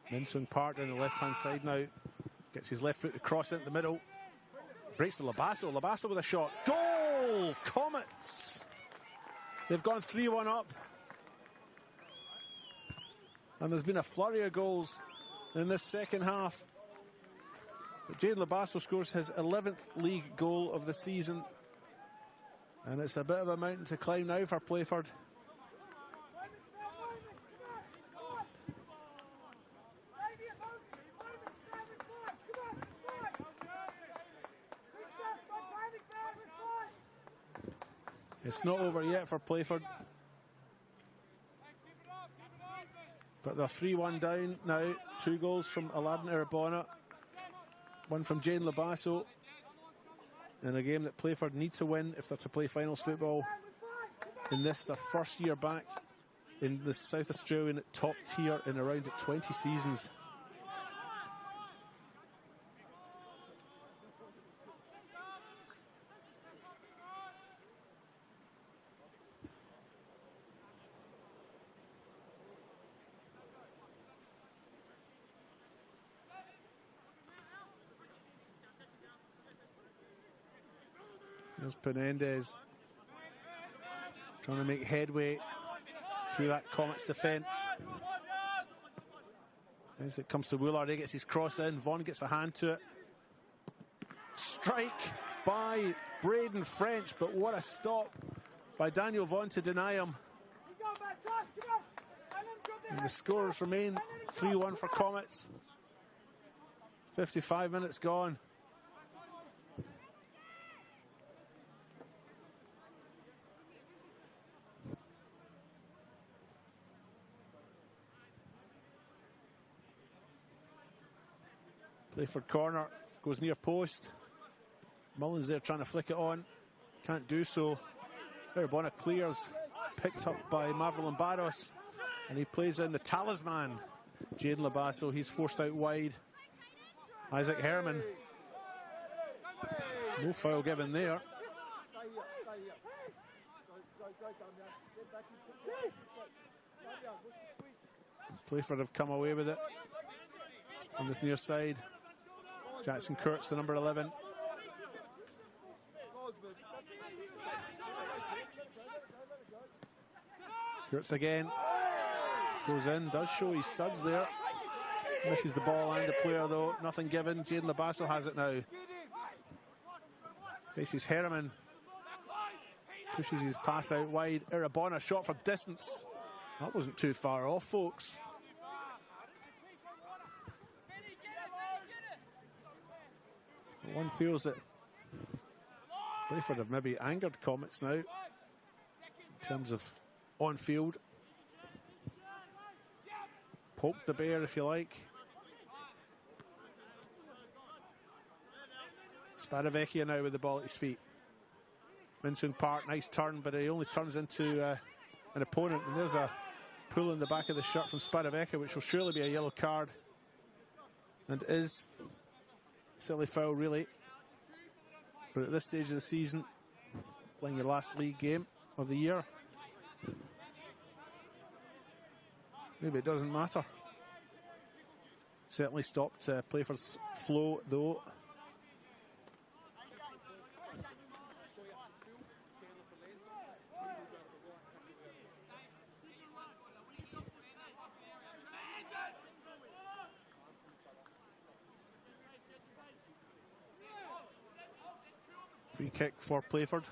Minsung Park down the left-hand side now. Gets his left foot to cross into the middle. Breaks to Labasso. Labasso with a shot. Goal! Comets! They've gone 3-1 up. And there's been a flurry of goals in this second half. But Jane Labasso scores his 11th league goal of the season. And it's a bit of a mountain to climb now for Playford. It's not over yet for Playford. But they're 3-1 down now. 2 goals from Aladdin Irabona. 1 from Jane Labasso. In a game that Playford need to win if they're to play finals football. In this, their first year back in the South Australian top tier in around 20 seasons. There's Menendez trying to make headway through that Comets defence. As it comes to Woolard, he gets his cross in. Vaughan gets a hand to it. Strike by Braden French, but what a stop by Daniel Vaughan to deny him. And the scores remain 3-1 for Comets. 55 minutes gone. Playford corner, goes near post. Mullen's there trying to flick it on. Can't do so. Irabona clears. Picked up by Marvelin Barros. And he plays in the talisman. Jaden Labasso, he's forced out wide. Isaac Herman. No foul given there. Playford have come away with it on this near side. Jackson Kurtz, the number 11. Kurtz again. Goes in, does show his studs there. Misses the ball and the player though. Nothing given. Jaden Labasso has it now. Faces Herriman. Pushes his pass out wide. Irabona shot for distance. That wasn't too far off, folks. One feels that Playford have maybe angered Comets now in terms of on-field. Poked the bear, if you like. Sparavecchia now with the ball at his feet. Minsoon Park, nice turn, but he only turns into an opponent. And there's a pull in the back of the shirt from Sparavecchia, which will surely be a yellow card. And is silly foul, really. But at this stage of the season, playing your last league game of the year, maybe it doesn't matter. Certainly stopped Playford's flow, though. Free kick for Playford.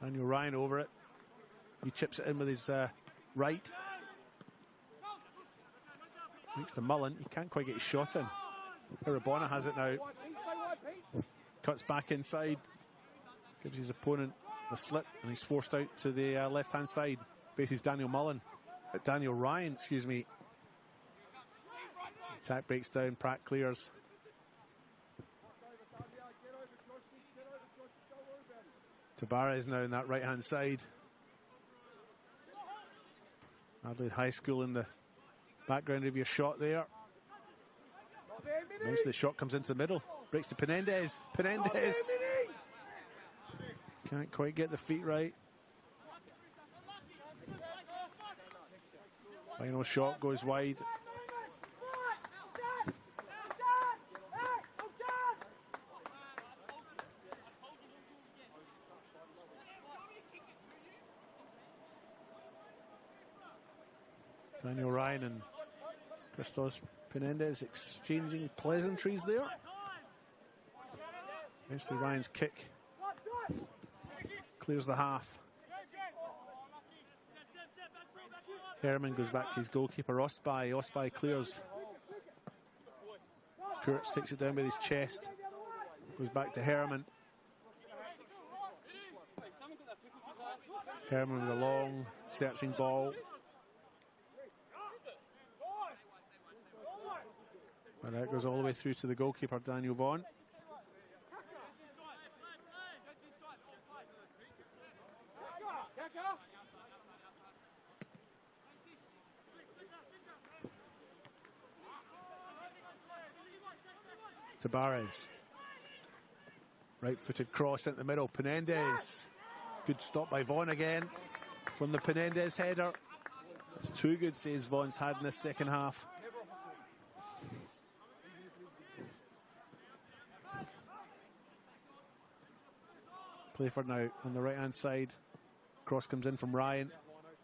Daniel Ryan over it. He chips it in with his right. Next to Mullen. He can't quite get his shot in. Irabona has it now. Cuts back inside. Gives his opponent the slip, and he's forced out to the left-hand side. Faces Daniel Ryan, excuse me. Attack breaks down. Pratt clears. Tabarez now in that right-hand side. Adelaide High School in the background of your shot there. Eventually the shot comes into the middle. Breaks to Penendez. Penendez can't quite get the feet right. Final shot goes wide. Daniel Ryan and Christos Penendez exchanging pleasantries there. Eventually Ryan's kick clears the half. Herman goes back to his goalkeeper Osby. Osby clears. Kurtz takes it down with his chest. Goes back to Herman. Herman with a long searching ball. And that goes all the way through to the goalkeeper, Daniel Vaughan. Tabarez. Right-footed cross into the middle. Penendez. Good stop by Vaughan again from the Penendez header. That's two good saves Vaughan's had in this second half. Playford now on the right-hand side. Cross comes in from Ryan.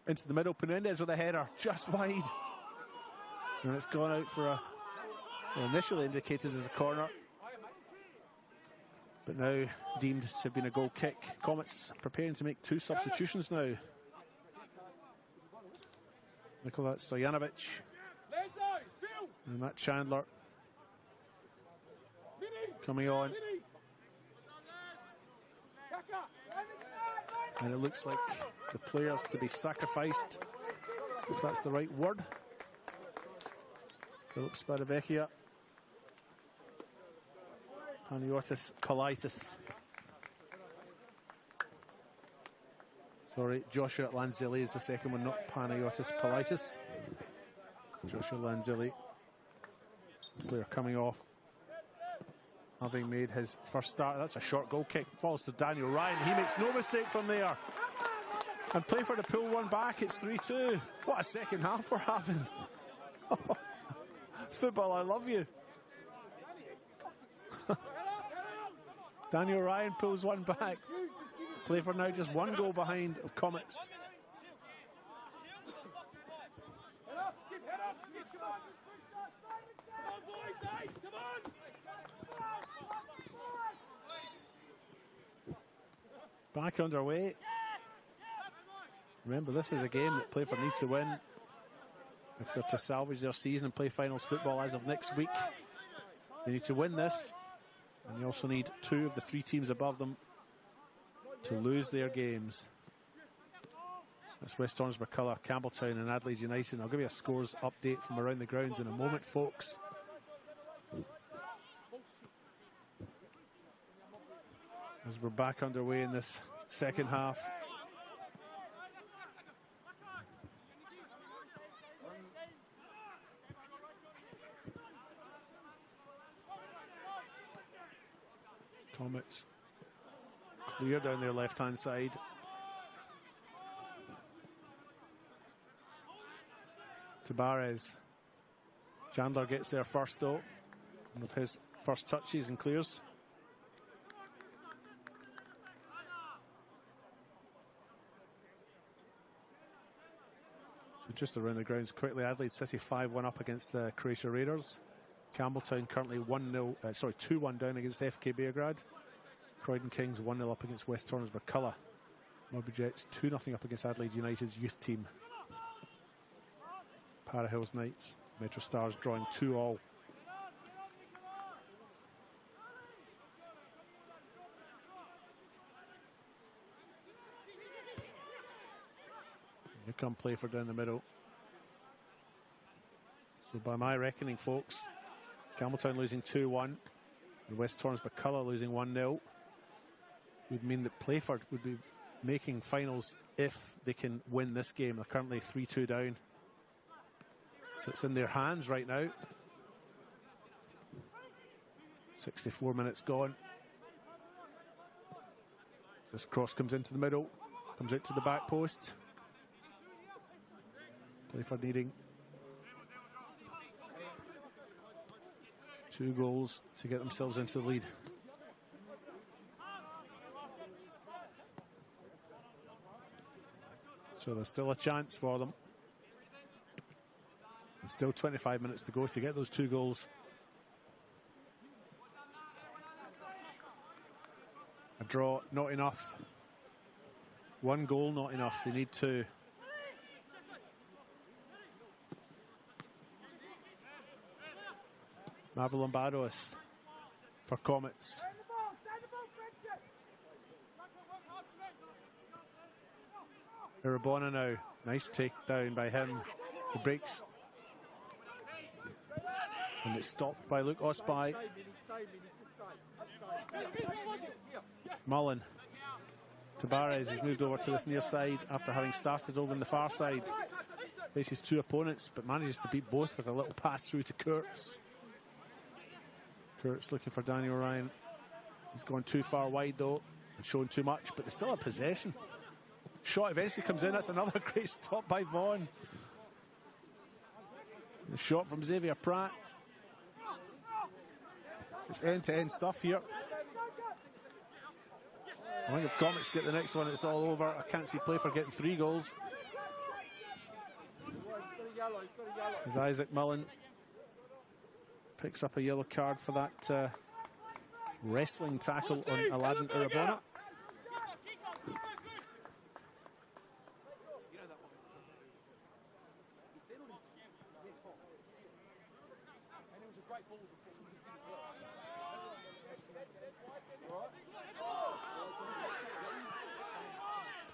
Into the middle. Penendez with a header. Just wide. And it's gone out for a... Well, initially indicated as a corner. But now deemed to have been a goal kick. Comets preparing to make two substitutions now. Nikola Stojanovic and Matt Chandler coming on. And it looks like the players to be sacrificed, if that's the right word. Philip Sparavecchia. Panagiotis Politis. Sorry, Joshua Lanzilli is the second one, not Panagiotis Politis. Joshua Lanzilli. Player coming off. having made his first start. That's a short goal kick. Falls to Daniel Ryan. He makes no mistake from there. And Playford to pull one back. It's 3-2. What a second half we're having. Football, I love you. Daniel Ryan pulls one back. Playford now just one goal behind of Comets. Back underway. Remember, this is a game that Playford need to win if they're to salvage their season and play finals football as of next week. They need to win this, and they also need 2 of the 3 teams above them to lose their games. That's West Torrens, McCullough, Campbelltown and Adelaide United. I'll give you a scores update from around the grounds in a moment, folks. As we're back underway in this second half. Comets clear down their left-hand side. Tabarez. Chandler gets there first though, with his first touches and clears. So just around the grounds quickly, Adelaide City 5-1 up against the Croatia Raiders. Campbelltown currently 2-1 down against FK Beograd. Croydon Kings 1-0 up against West Torrens McCullough. Murray Jets 2-0 up against Adelaide United's youth team. Para Hills Knights, Metro Stars drawing 2-2. Here come Playford down the middle. So by my reckoning, folks, Campbelltown losing 2-1, and West Torrens McCullough losing 1-0 would mean that Playford would be making finals if they can win this game. They're currently 3-2 down. So it's in their hands right now. 64 minutes gone. This cross comes into the middle, comes out to the back post. Playford needing 2 goals to get themselves into the lead. So there's still a chance for them. There's still 25 minutes to go to get those 2 goals. A draw, not enough. 1 goal, not enough. They need 2. Mavlombados for Comets. Irabona now. Nice takedown by him. He breaks. And it's stopped by Luke Osby. Mullen. Tabarez has moved over to this near side after having started over on the far side. Faces 2 opponents, but manages to beat both with a little pass through to Kurtz. Kurtz looking for Daniel Ryan. He's gone too far wide though, and shown too much, but they still have possession. Shot eventually comes in. That's another great stop by Vaughan. The shot from Xavier Pratt. It's end-to-end stuff here. I think if Comets get the next one, it's all over. I can't see Playford getting 3 goals. As Isaac Mullen picks up a yellow card for that wrestling tackle on Aladdin Irabona.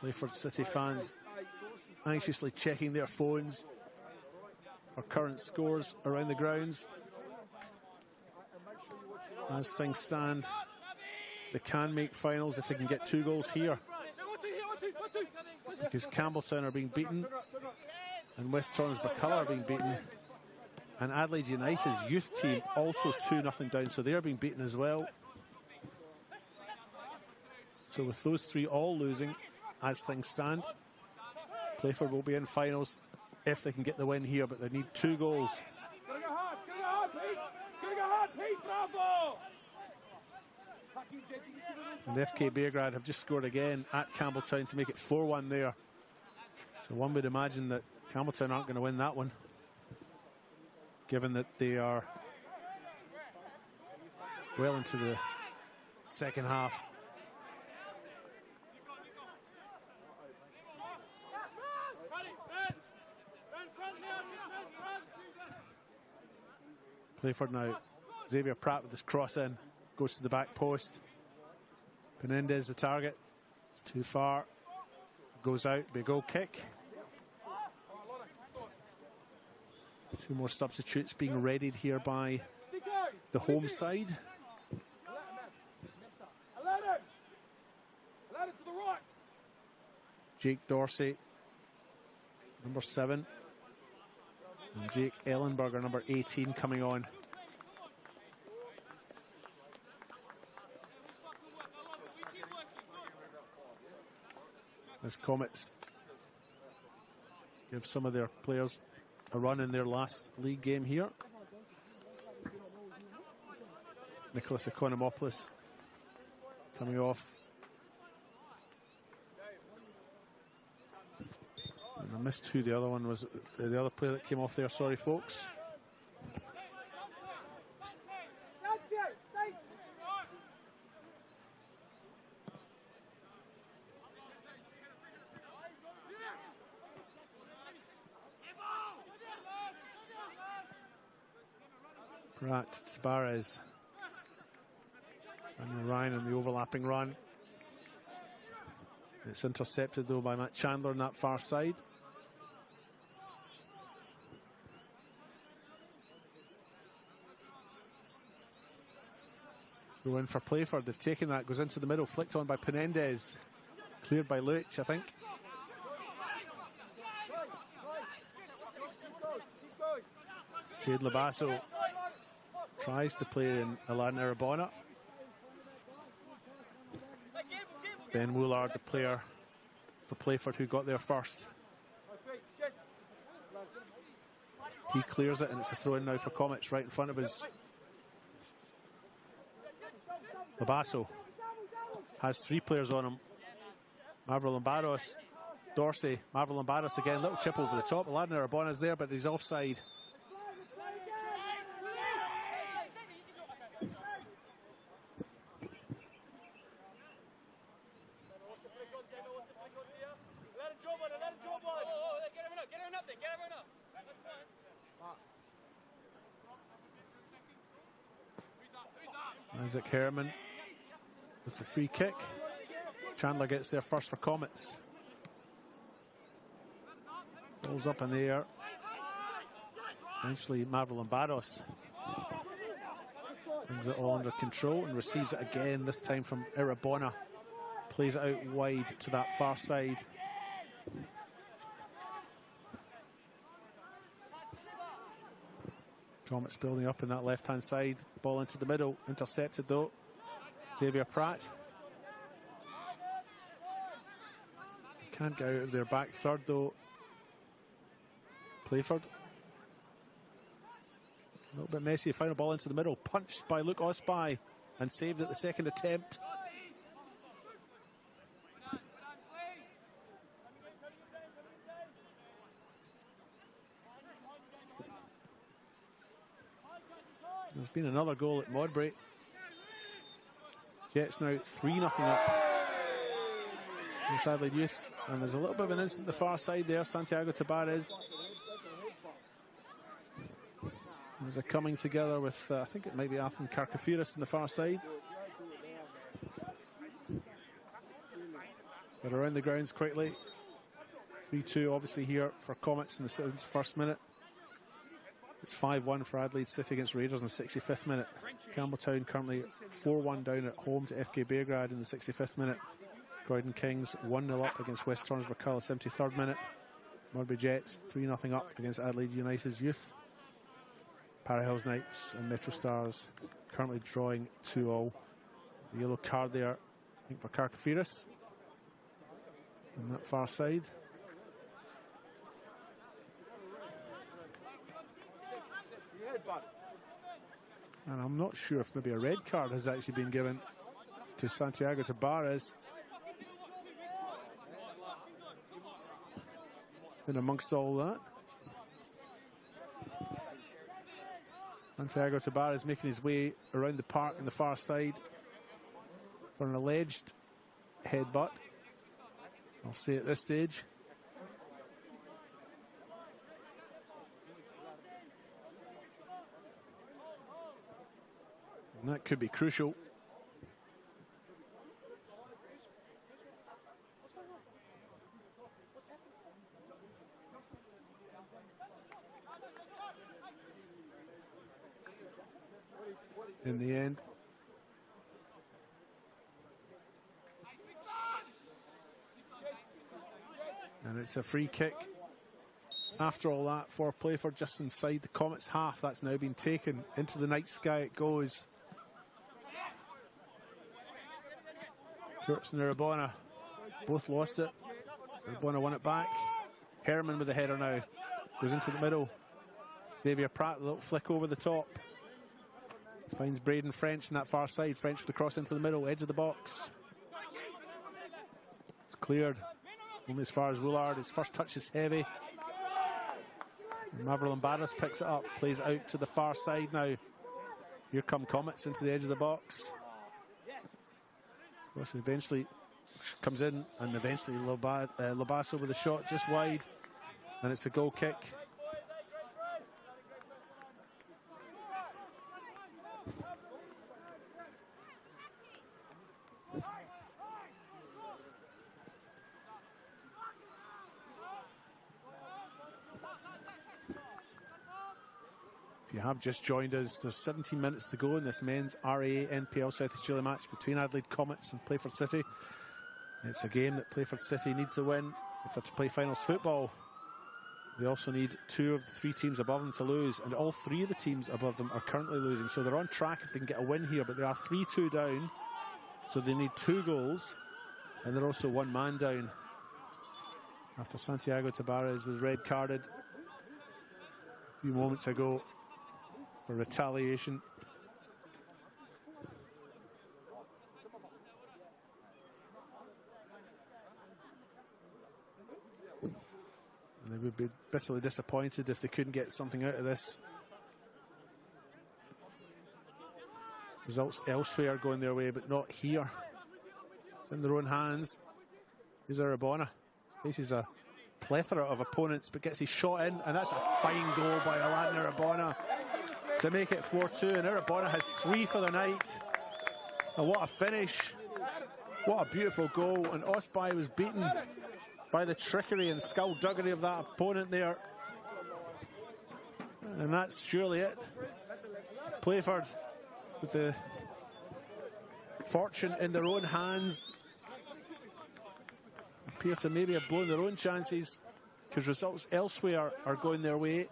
Playford City fans anxiously checking their phones for current scores around the grounds. As things stand, they can make finals if they can get 2 goals here. Because Campbelltown are being beaten and West Torrens McCullough are being beaten. And Adelaide United's youth team also 2-0 down, so they're being beaten as well. So with those three all losing, as things stand, Playford will be in finals if they can get the win here, but they need 2 goals. Gotta go hard, Pete! Gotta go hard, Pete! Bravo! And FK Beargrad have just scored again at Campbelltown to make it 4-1 there. So one would imagine that Campbelltown aren't going to win that one, given that they are well into the second half. Playford now. Xavier Pratt with his cross in. Goes to the back post. Penendez the target. It's too far. Goes out. Big goal kick. 2 more substitutes being readied here by the home side. Jake Dorsey, number 7. And Jake Ellenberger, number 18, coming on. As Comets give some of their players a run in their last league game here. Nicholas Economopoulos coming off. And I missed who the other one was, the other player that came off there, sorry folks. Pratt, Tavares, and Ryan in the overlapping run. It's intercepted though by Matt Chandler on that far side. Throw in for Playford. They've taken that, goes into the middle, flicked on by Penendez. Cleared by Luch, I think. Cade Labasso tries to play in Aladdin Arabona. Ben Woolard, the player for Playford who got there first. He clears it and it's a throw in now for Comets right in front of us. Labasso has 3 players on him. Marvel Lambados, Dorsey, Marvel Lambados again, little chip over the top. Aladdin Arabona's there, but he's offside. Isaac Herman with the free kick. Chandler gets there first for Comets. Ball's up in the air. Eventually Marvel Lambados brings it all under control and receives it again, this time from Irabona. Plays it out wide to that far side. Comets building up in that left-hand side. Ball into the middle. Intercepted though. Xavier Pratt. Can't get out of their back third though. Playford. A little bit messy. Final ball into the middle. Punched by Luke Ospie and saved at the second attempt. There's been another goal at Modbury. Jets now 3-0 up against Adelaide Youth. And there's a little bit of an incident the far side there. Santiago Tabares. There's a coming together with, I think it might be Athan Karkafiris in the far side. But around the grounds quickly. 3-2 obviously here for Comets in the 71st minute. It's 5-1 for Adelaide City against Raiders in the 65th minute. Campbelltown currently 4-1 down at home to FK Beargrad in the 65th minute. Croydon Kings 1-0 up against West Torrens Burcull 73rd minute. Modbury Jets 3-0 up against Adelaide United's Youth. Para Hills Knights and Metro Stars currently drawing 2-all. The yellow card there, I think, for Carcafiris on that far side. And I'm not sure if maybe a red card has actually been given to Santiago Tabares. And amongst all that, Santiago Tabares making his way around the park on the far side for an alleged headbutt, I'll say at this stage. And that could be crucial. In the end. And it's a free kick after all that for Playford, just inside the Comets half. That's now been taken into the night sky. It goes. Kurtz and Urabona both lost it. Urabona won it back. Herman with the header now. Goes into the middle. Xavier Pratt, a little flick over the top. Finds Braden French on that far side. French with the cross into the middle, edge of the box. It's cleared. Only as far as Woolard. His first touch is heavy. Maverill Barras picks it up. Plays out to the far side now. Here come Comets into the edge of the box. Cross eventually comes in, and eventually Lobasso with a shot just wide. And it's a goal kick. If you have just joined us, there's 17 minutes to go in this men's RA NPL South Australia match between Adelaide Comets and Playford City. It's a game that Playford City need to win if they're to play finals football. They also need 2 of the 3 teams above them to lose, and all 3 of the teams above them are currently losing, so they're on track if they can get a win here, but they are 3-2 down, so they need 2 goals, and they're also 1 man down after Santiago Tabares was red carded a few moments ago for retaliation. And they would be bitterly disappointed if they couldn't get something out of this. Results elsewhere going their way, but not here. It's in their own hands. Here's Arabona. Faces a plethora of opponents, but gets his shot in, and that's a fine goal by Alain Arabona to make it 4-2, and Arabona has 3 for the night. And what a finish. What a beautiful goal, and Osbai was beaten by the trickery and skullduggery of that opponent there. And that's surely it. Playford with the fortune in their own hands. Appear to maybe have blown their own chances because results elsewhere are going their way.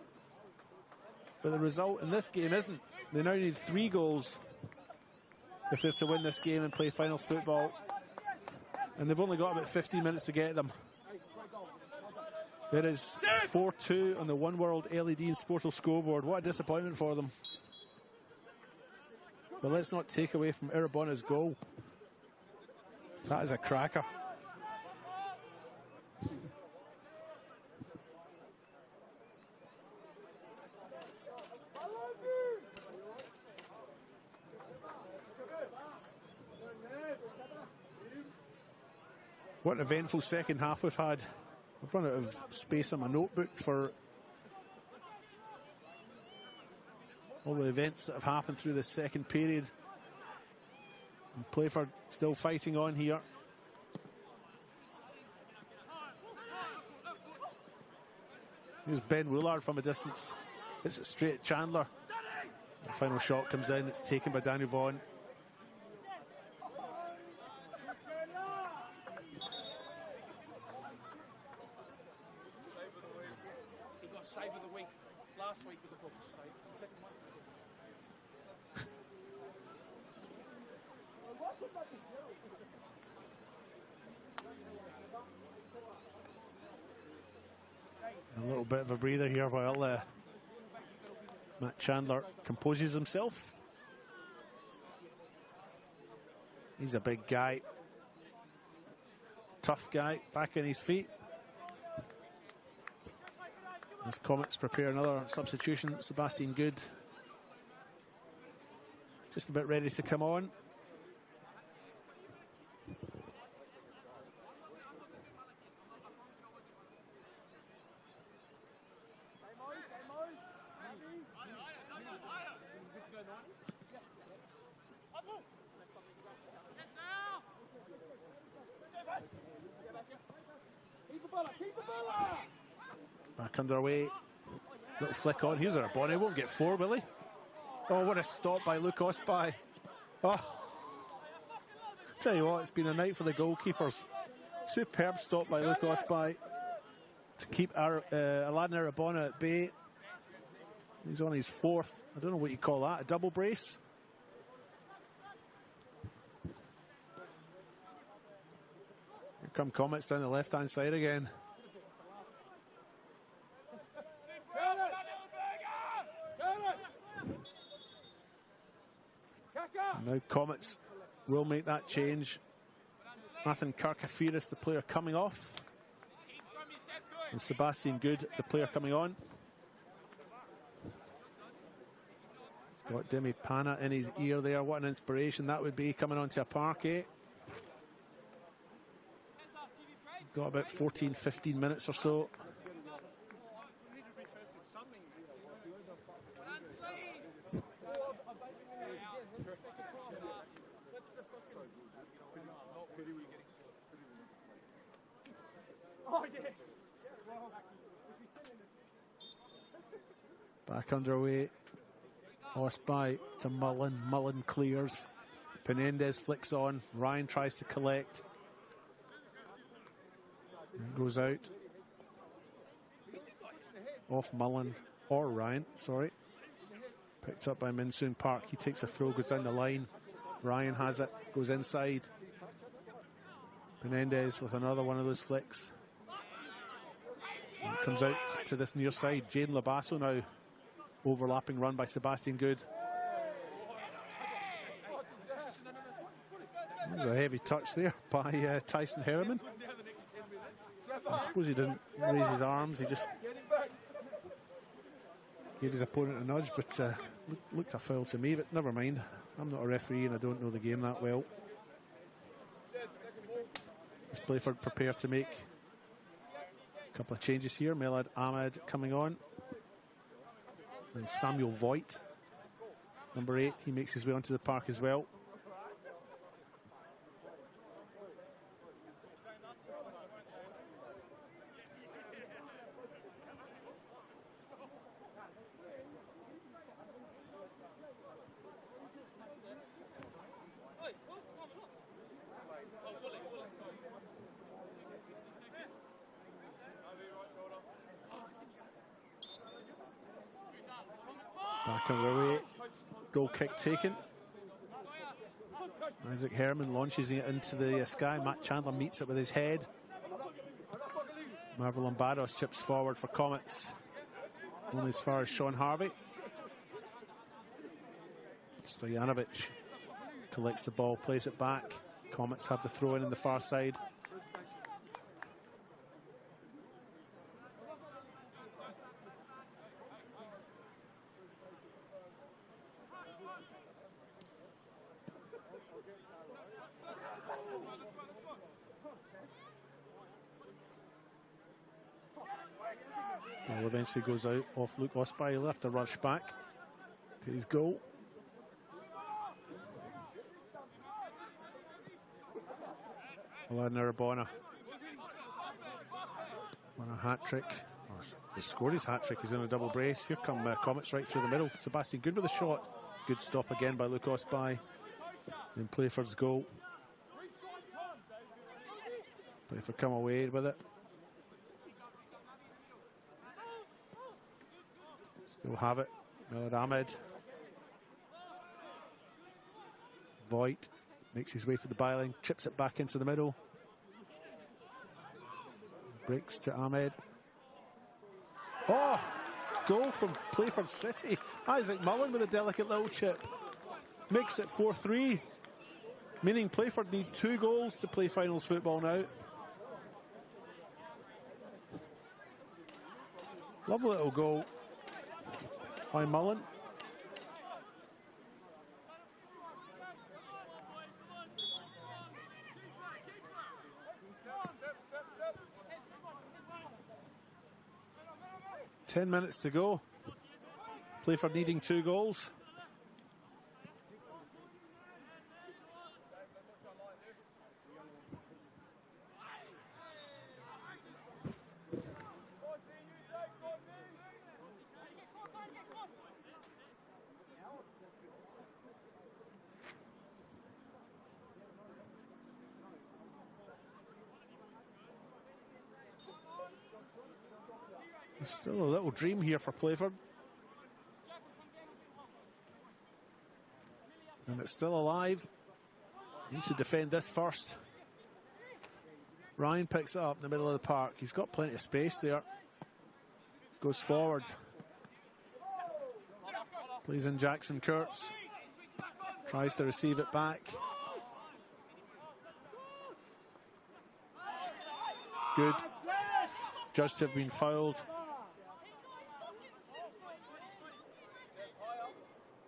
But the result in this game isn't. They now need 3 goals if they're to win this game and play finals football. And they've only got about 15 minutes to get them. There is 4-2 on the One World LED and Sportal scoreboard. What a disappointment for them. But let's not take away from Arabona's goal. That is a cracker. What an eventful second half we've had. I've run out of space on my notebook for all the events that have happened through this second period. And Playford still fighting on here. Here's Ben Woolard from a distance. Hits it straight at Chandler. The final shot comes in. It's taken by Daniel Vaughan. last week with the book, so it's the second one. A little bit of a breather here while Matt Chandler composes himself. He's a big guy, tough guy, back on his feet. As Comets prepare another substitution, Sebastian Good just about ready to come on. Back underway. Little flick on. Here's our Bonnie. Won't get four, will he? Oh, what a stop by Luke Osby. Oh, tell you what, it's been a night for the goalkeepers. Superb stop by Luke Osby to keep Aladdin Arabona at bay. He's on his fourth. I don't know what you call that. A double brace. Here come Comets down the left-hand side again. And now Comets will make that change. Nathan Kirkafiris, the player coming off. And Sebastian Good, the player coming on. He's got Demi Pana in his ear there. What an inspiration that would be coming onto a parquet. Got about 14-15 minutes or so. Back underway. Osby to Mullen. Mullen clears. Penendez flicks on. Ryan tries to collect. And goes out. Off Mullen or Ryan, sorry. Picked up by Minsoon Park. He takes a throw, goes down the line. Ryan has it, goes inside. Penendez with another one of those flicks. And it comes out to this near side. Jaden Labasso now. Overlapping run by Sebastian Good. There's a heavy touch there by Tyson Herriman. I suppose he didn't raise his arms, he just gave his opponent a nudge, but looked a foul to me, but never mind. I'm not a referee and I don't know the game that well. As Playford prepare to make a couple of changes here. Melad Ahmed coming on. And Samuel Voigt, number 8, he makes his way onto the park as well. Back underway, goal kick taken. Isaac Herman launches it into the sky. Matt Chandler meets it with his head. Marvel Lombardos chips forward for Comets. Only as far as Sean Harvey. Stojanovic collects the ball, plays it back. Comets have the throw in the far side. Ball eventually goes out off Luke Osby. He'll have to rush back to his goal. Aladdin Arabona on a hat-trick. Oh, he scored his hat-trick. He's on a double brace. Here come Comets right through the middle. Sebastian Good with a shot. Good stop again by Luke Osby. Then Playford's goal. Playford come away with it. Still have it. Miller Ahmed. Voigt makes his way to the byline, chips it back into the middle. Breaks to Ahmed. Oh! Goal from Playford City. Isaac Mullen with a delicate little chip. Makes it 4-3. Meaning Playford need 2 goals to play finals football now. Lovely little goal by Mullen. Ten minutes to go. Playford needing 2 goals. There's still a little dream here for Playford. And it's still alive. Needs to defend this first. Ryan picks it up in the middle of the park. He's got plenty of space there. Goes forward. Plays in Jackson Kurtz. Tries to receive it back. Good. Judged to have been fouled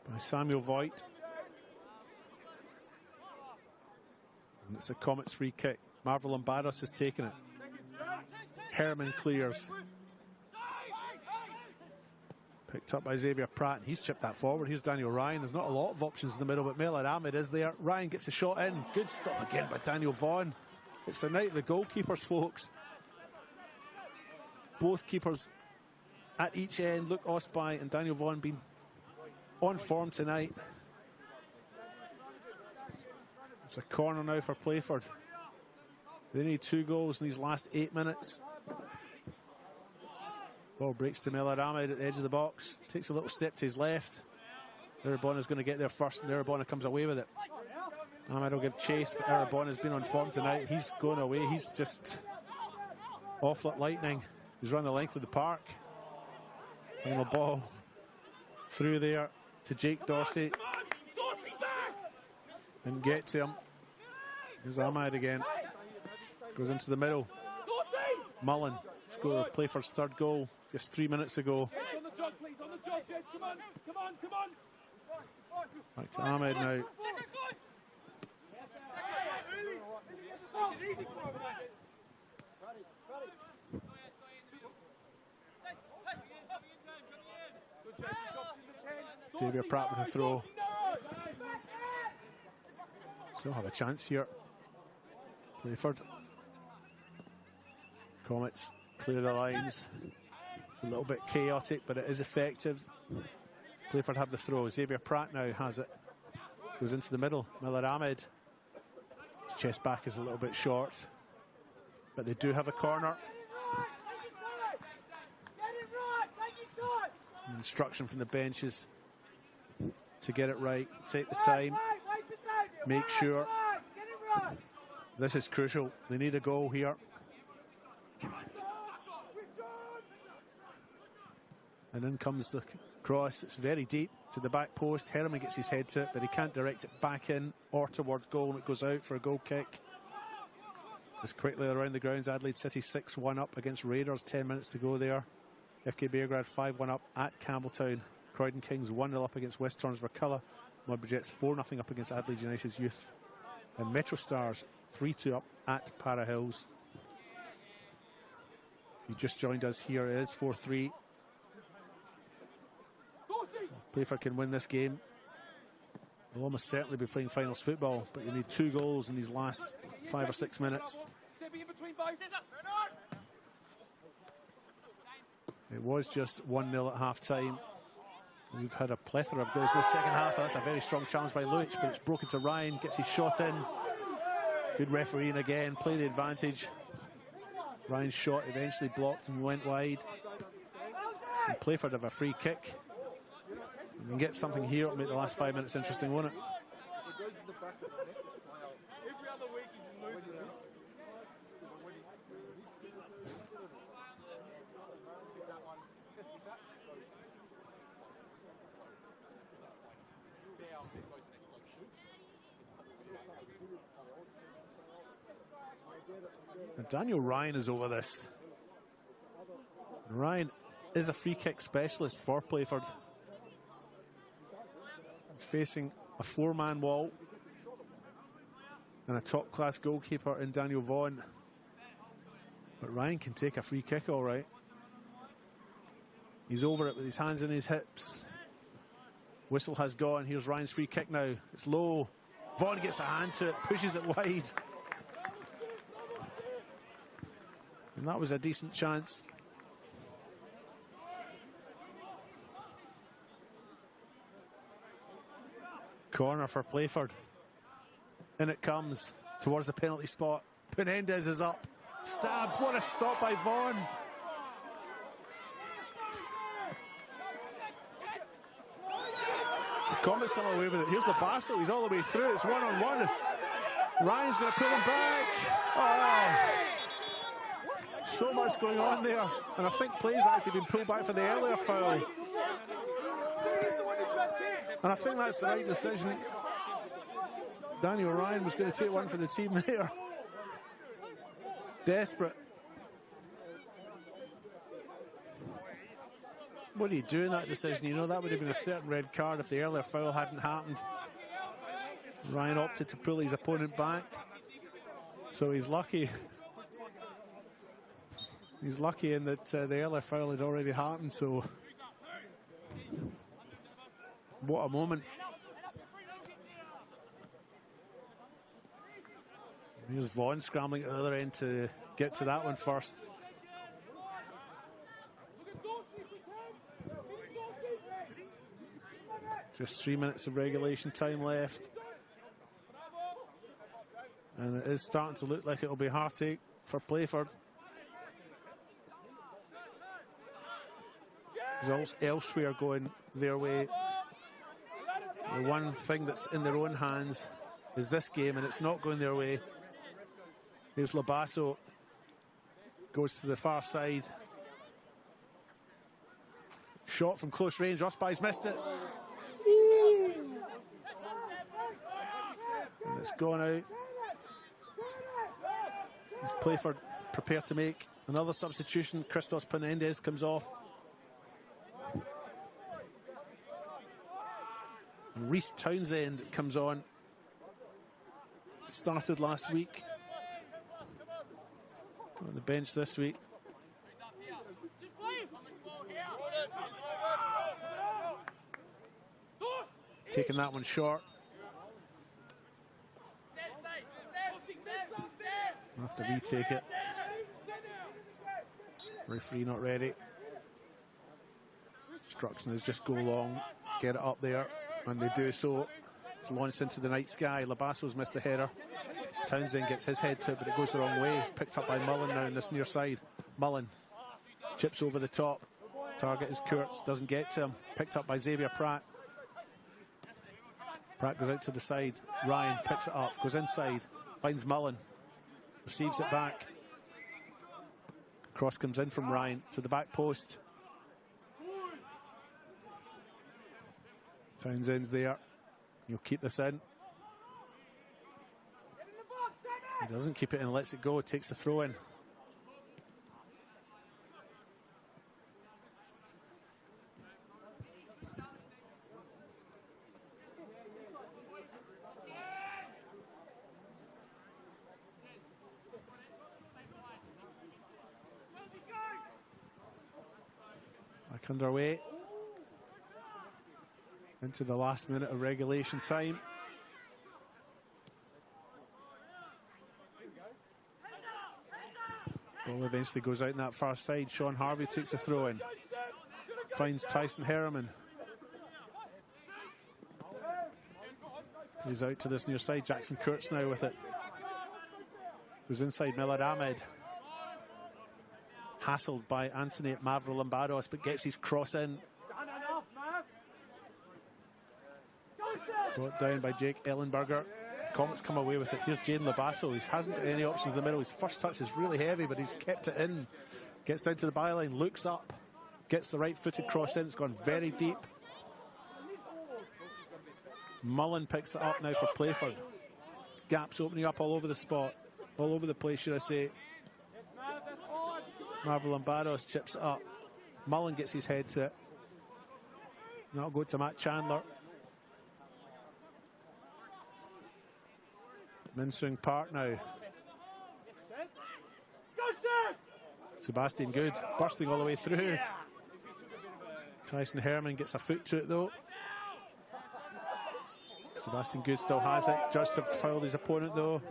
by Samuel Voigt. And it's a Comets free kick. Marvel Barros has taken it. Herman clears. Picked up by Xavier Pratt. He's chipped that forward. Here's Daniel Ryan. There's not a lot of options in the middle, but Miller Ahmed is there. Ryan gets a shot in. Good stop again by Daniel Vaughan. It's the night of the goalkeepers, folks. Both keepers at each end. Luke Osby and Daniel Vaughan being on form tonight. It's a corner now for Playford. They need 2 goals in these last 8 minutes. Ball breaks to Miller Ahmed at the edge of the box. Takes a little step to his left. Arabona's going to get there first, and Arabona comes away with it. Ahmed will give chase, but Arabona has been on form tonight. He's going away. He's just off like lightning. He's run the length of the park. Final ball through there to Jake Dorsey. Didn't get to him. Here's Ahmed again. Goes into the middle. Mullen, score of Playford's 3rd goal just 3 minutes ago. Back to Ahmed now. Xavier Pratt with a throw. Still have a chance here. Playford. Comets clear the lines. It's a little bit chaotic, but it is effective. Playford have the throw. Xavier Pratt now has it. Goes into the middle. Miller Ahmed. His chest back is a little bit short, but they do have a corner. Instruction from the benches to get it right, take the time, make sure. This is crucial. They need a goal here. And in comes the cross. It's very deep to the back post. Herman gets his head to it, but he can't direct it back in or towards goal, and it goes out for a goal kick. Just quickly around the grounds, Adelaide City 6-1 up against Raiders, 10 minutes to go there. FK Beargrad 5-1 up at Campbelltown. Croydon Kings 1-0 up against West Torrens-Burculla. Mudbury Jets 4-0 up against Adelaide United's Youth. And Metro Stars 3-2 up at Para Hills. If you just joined us, here it is 4-3. If Playford can win this game, they'll almost certainly be playing finals football, but you need 2 goals in these last 5 or 6 minutes. It was just 1-0 at half-time. We've had a plethora of goals in the second half. That's a very strong challenge by Luich, but it's broken to Ryan, gets his shot in. Good refereeing again, play the advantage. Ryan's shot eventually blocked and went wide. And Playford have a free kick. You can get something here, it'll make the last 5 minutes interesting, won't it? And Daniel Ryan is over this. Ryan is a free kick specialist for Playford. He's facing a 4-man wall and a top-class goalkeeper in Daniel Vaughan. But Ryan can take a free kick all right. He's over it with his hands in his hips. Whistle has gone. Here's Ryan's free kick now. It's low. Vaughan gets a hand to it, pushes it wide. And that was a decent chance. Corner for Playford. In it comes towards the penalty spot. Penendez is up. Stabbed. What a stop by Vaughan. The Comets come away with it. Here's the Basel. He's all the way through. It's one-on-one. Ryan's going to pull him back. Oh. So much going on there. And I think play's actually been pulled back for the earlier foul. And I think that's the right decision. Daniel Ryan was going to take one for the team there. Desperate. What do you do in that decision? You know, that would have been a certain red card if the earlier foul hadn't happened. Ryan opted to pull his opponent back. So he's lucky. He's lucky in that the earlier foul had already happened, so... What a moment. Here's Vaughan scrambling at the other end to get to that one first. Just 3 minutes of regulation time left. And it is starting to look like it'll be heartache for Playford. Results elsewhere going their way. The one thing that's in their own hands is this game, and it's not going their way. Here's Labasso. Goes to the far side. Shot from close range. Rossby's missed it. And it's gone out. As Playford prepared to make another substitution. Christos Penendez comes off. And Reece Townsend comes on. Started last week. On the bench this week. Taking that one short. I'll have to retake it. Referee not ready. Instruction is just go long, get it up there, and they do so. It's launched into the night sky. Labasso's missed the header. Townsend gets his head to it, but it goes the wrong way. It's picked up by Mullen now in this near side. Mullen chips over the top. Target is Kurtz, doesn't get to him. Picked up by Xavier Pratt. Pratt goes out to the side. Ryan picks it up, goes inside, finds Mullen, receives it back. Cross comes in from Ryan to the back post. Townsend's there. He'll keep this in. He doesn't keep it in, lets it go, takes the throw in. Back underway. Into the last minute of regulation time. Ball eventually goes out in that far side. Sean Harvey takes a throw in. Finds Tyson Herriman. He's out to this near side. Jackson Kurtz now with it. Goes inside Millard Ahmed. hassled by Anthony Mavrolambados, but gets his cross in. Brought down by Jake Ellenberger. Comets come away with it. Here's Jaden Labasso. He hasn't got any options in the middle. His first touch is really heavy, but he's kept it in. Gets down to the byline, looks up, gets the right-footed cross in. It's gone very deep. Mullen picks it up now for Playford. Gaps opening up all over the spot. All over the place, should I say. Mavrolambados chips it up. Mullen gets his head to it. That'll go to Matt Chandler. Minsung Park now. Sebastian Good bursting all the way through. Tyson Herman gets a foot to it though. Sebastian Good still has it. Just have fouled his opponent though.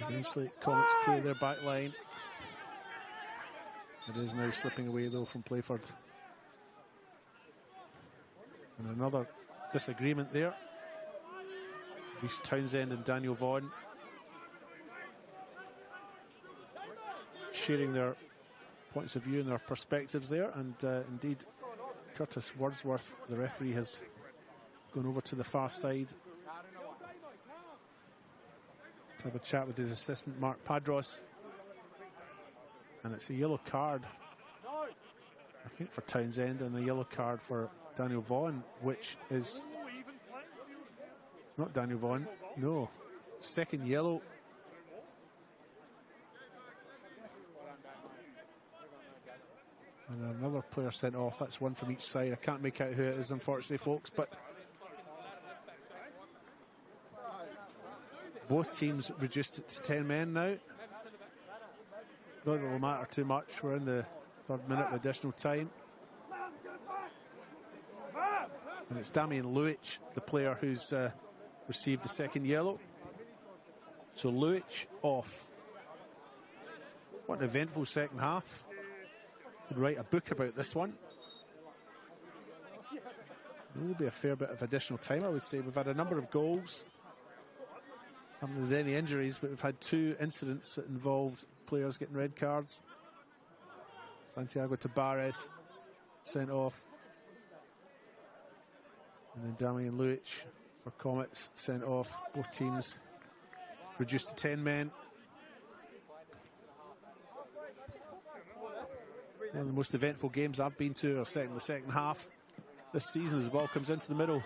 Eventually, Comets clear their back line. It is now slipping away though from Playford. And another disagreement there. Reece Townsend and Daniel Vaughan sharing their points of view and their perspectives there. And indeed, Curtis Wordsworth, the referee, has gone over to the far side to have a chat with his assistant Mark Padros, and it's a yellow card I think for Townsend and a yellow card for Daniel Vaughan, which is, it's not Daniel Vaughan, no, second yellow. And another player sent off. That's one from each side. I can't make out who it is, unfortunately, folks, but both teams reduced it to 10 men now. Not that it'll matter too much. We're in the third minute of additional time. And it's Damian Luic, the player who's received the second yellow. So Luic off. What an eventful second half. Could write a book about this one. There will be a fair bit of additional time, I would say. We've had a number of goals. Haven't had any injuries, but we've had two incidents that involved players getting red cards. Santiago Tabares sent off. And then Damian Luic for Comets sent off. Both teams reduced to 10 men. One of the most eventful games I've been to are set in the second half this season as the ball comes into the middle.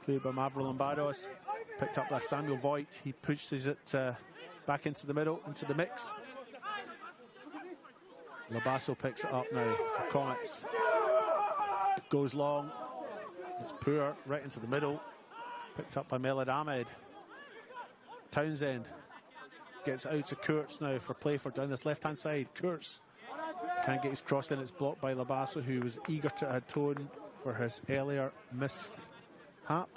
Cleared by Mavrolambados. Picked up by Samuel Voigt. He pushes it back into the middle, into the mix. Labasso picks it up now for Comets. Goes long. It's poor, right into the middle. Picked up by Melad Ahmed. Townsend gets out to Kurtz now for Playford down this left-hand side. Kurtz can't get his cross in. It's blocked by Labasso, who was eager to atone for his earlier mishap.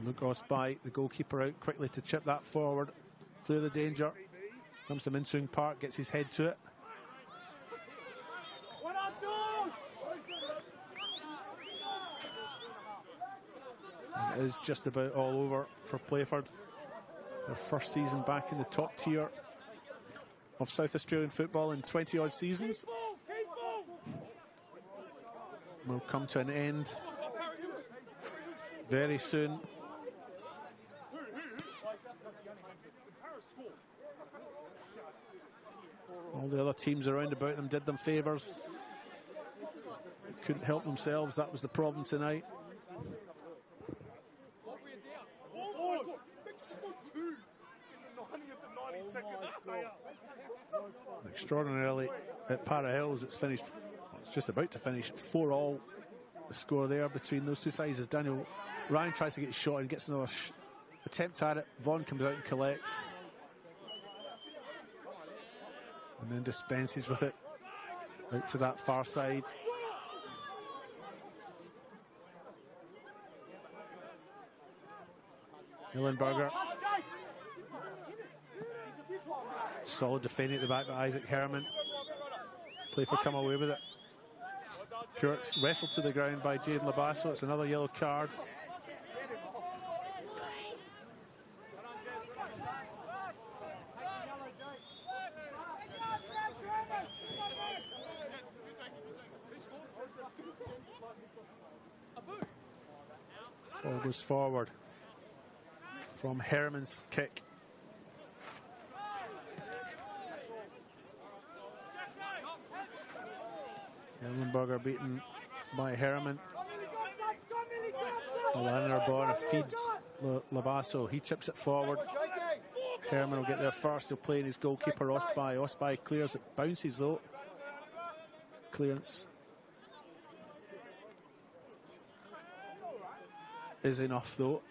Lugos by the goalkeeper out quickly to chip that forward. Clear the danger. Comes to Minsung Park, gets his head to it. It is just about all over for Playford. Their first season back in the top tier of South Australian football in 20 odd seasons. Will come to an end very soon. All the other teams around about them did them favours. They couldn't help themselves. That was the problem tonight. Extraordinarily, at Para Hills, it's finished It's just about to finish 4-all. The score there between those two sides as Daniel Ryan tries to get his shot and gets another attempt at it. Vaughan comes out and collects. And then dispenses with it out to that far side. Hillenberger. Solid defending at the back by Isaac Herman. Playford come away with it. Kurtz wrestled to the ground by Jaden Labasso. It's another yellow card. Ball goes forward from Herman's kick. Hillenberger beaten by Herman. Alanar feeds Labasso. He chips it forward. Herman will get there first. He'll play in his goalkeeper Osby. Osby clears it. Bounces though. Clearance is enough though.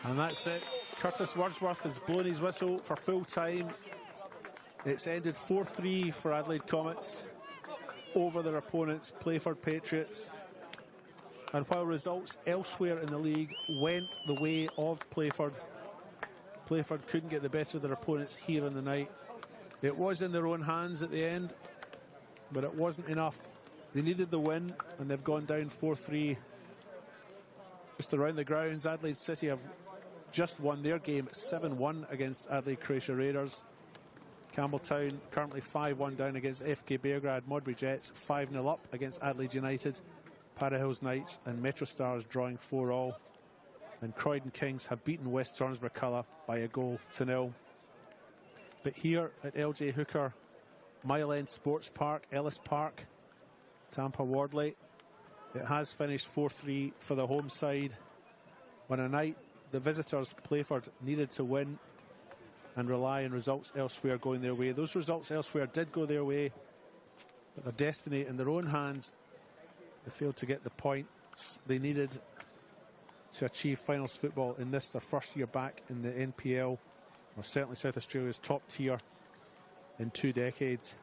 And that's it. Curtis Wordsworth has blown his whistle for full time. It's ended 4-3 for Adelaide Comets over their opponents, Playford Patriots. And while results elsewhere in the league went the way of Playford, Playford couldn't get the better of their opponents here in the night. It was in their own hands at the end, but it wasn't enough. They needed the win, and they've gone down 4-3. Just around the grounds, Adelaide City have just won their game 7-1 against Adelaide Croatia Raiders. Campbelltown currently 5-1 down against FK Beograd. Modbury Jets 5-0 up against Adelaide United. Para Hills Knights and Metro Stars drawing 4-all. And Croydon Kings have beaten West Tornsborough Colour by a goal to 0. But here at LJ Hooker, Mile End Sports Park, Ellis Park, Tampa Wardley, it has finished 4-3 for the home side on a night the visitors, Playford, needed to win and rely on results elsewhere going their way. Those results elsewhere did go their way, but their destiny in their own hands. They failed to get the points they needed to achieve finals football in this, their first year back in the NPL, or certainly South Australia's top tier in 2 decades.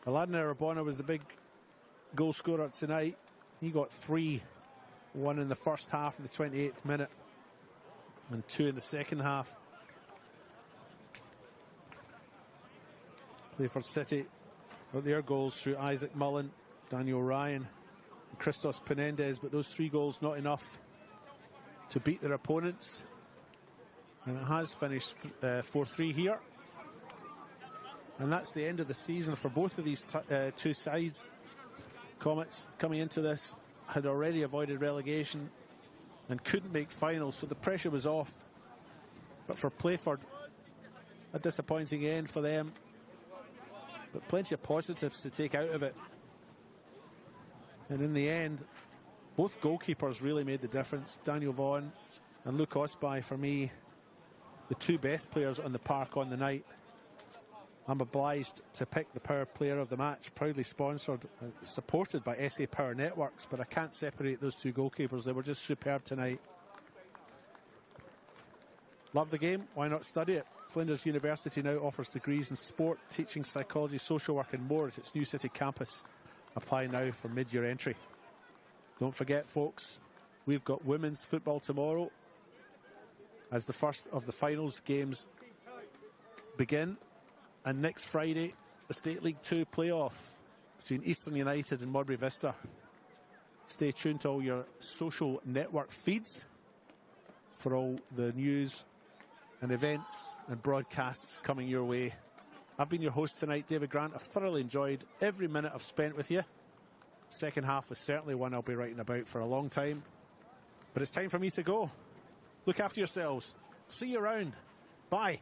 Aladdin Arabona was the big goal scorer tonight. He got 3, 1 in the first half in the 28th minute and 2 in the second half. Playford City got their goals through Isaac Mullen, Daniel Ryan and Christos Penendez, but those 3 goals not enough to beat their opponents, and it has finished 4-3 here, and that's the end of the season for both of these two sides. Comets coming into this had already avoided relegation and couldn't make finals, so the pressure was off. But for Playford, a disappointing end for them, but plenty of positives to take out of it. And in the end, both goalkeepers really made the difference. Daniel Vaughan and Luke Osby, for me, the 2 best players on the park on the night. I'm obliged to pick the Power Player of the Match, proudly sponsored and supported by SA Power Networks, but I can't separate those 2 goalkeepers. They were just superb tonight. Love the game? Why not study it? Flinders University now offers degrees in sport, teaching, psychology, social work and more at its New City campus. Apply now for mid-year entry. Don't forget, folks, we've got women's football tomorrow as the first of the finals games begin. And next Friday, the State League 2 playoff between Eastern United and Modbury Vista. Stay tuned to all your social network feeds for all the news and events and broadcasts coming your way. I've been your host tonight, David Grant. I've thoroughly enjoyed every minute I've spent with you. Second half was certainly one I'll be writing about for a long time. But it's time for me to go. Look after yourselves. See you around. Bye.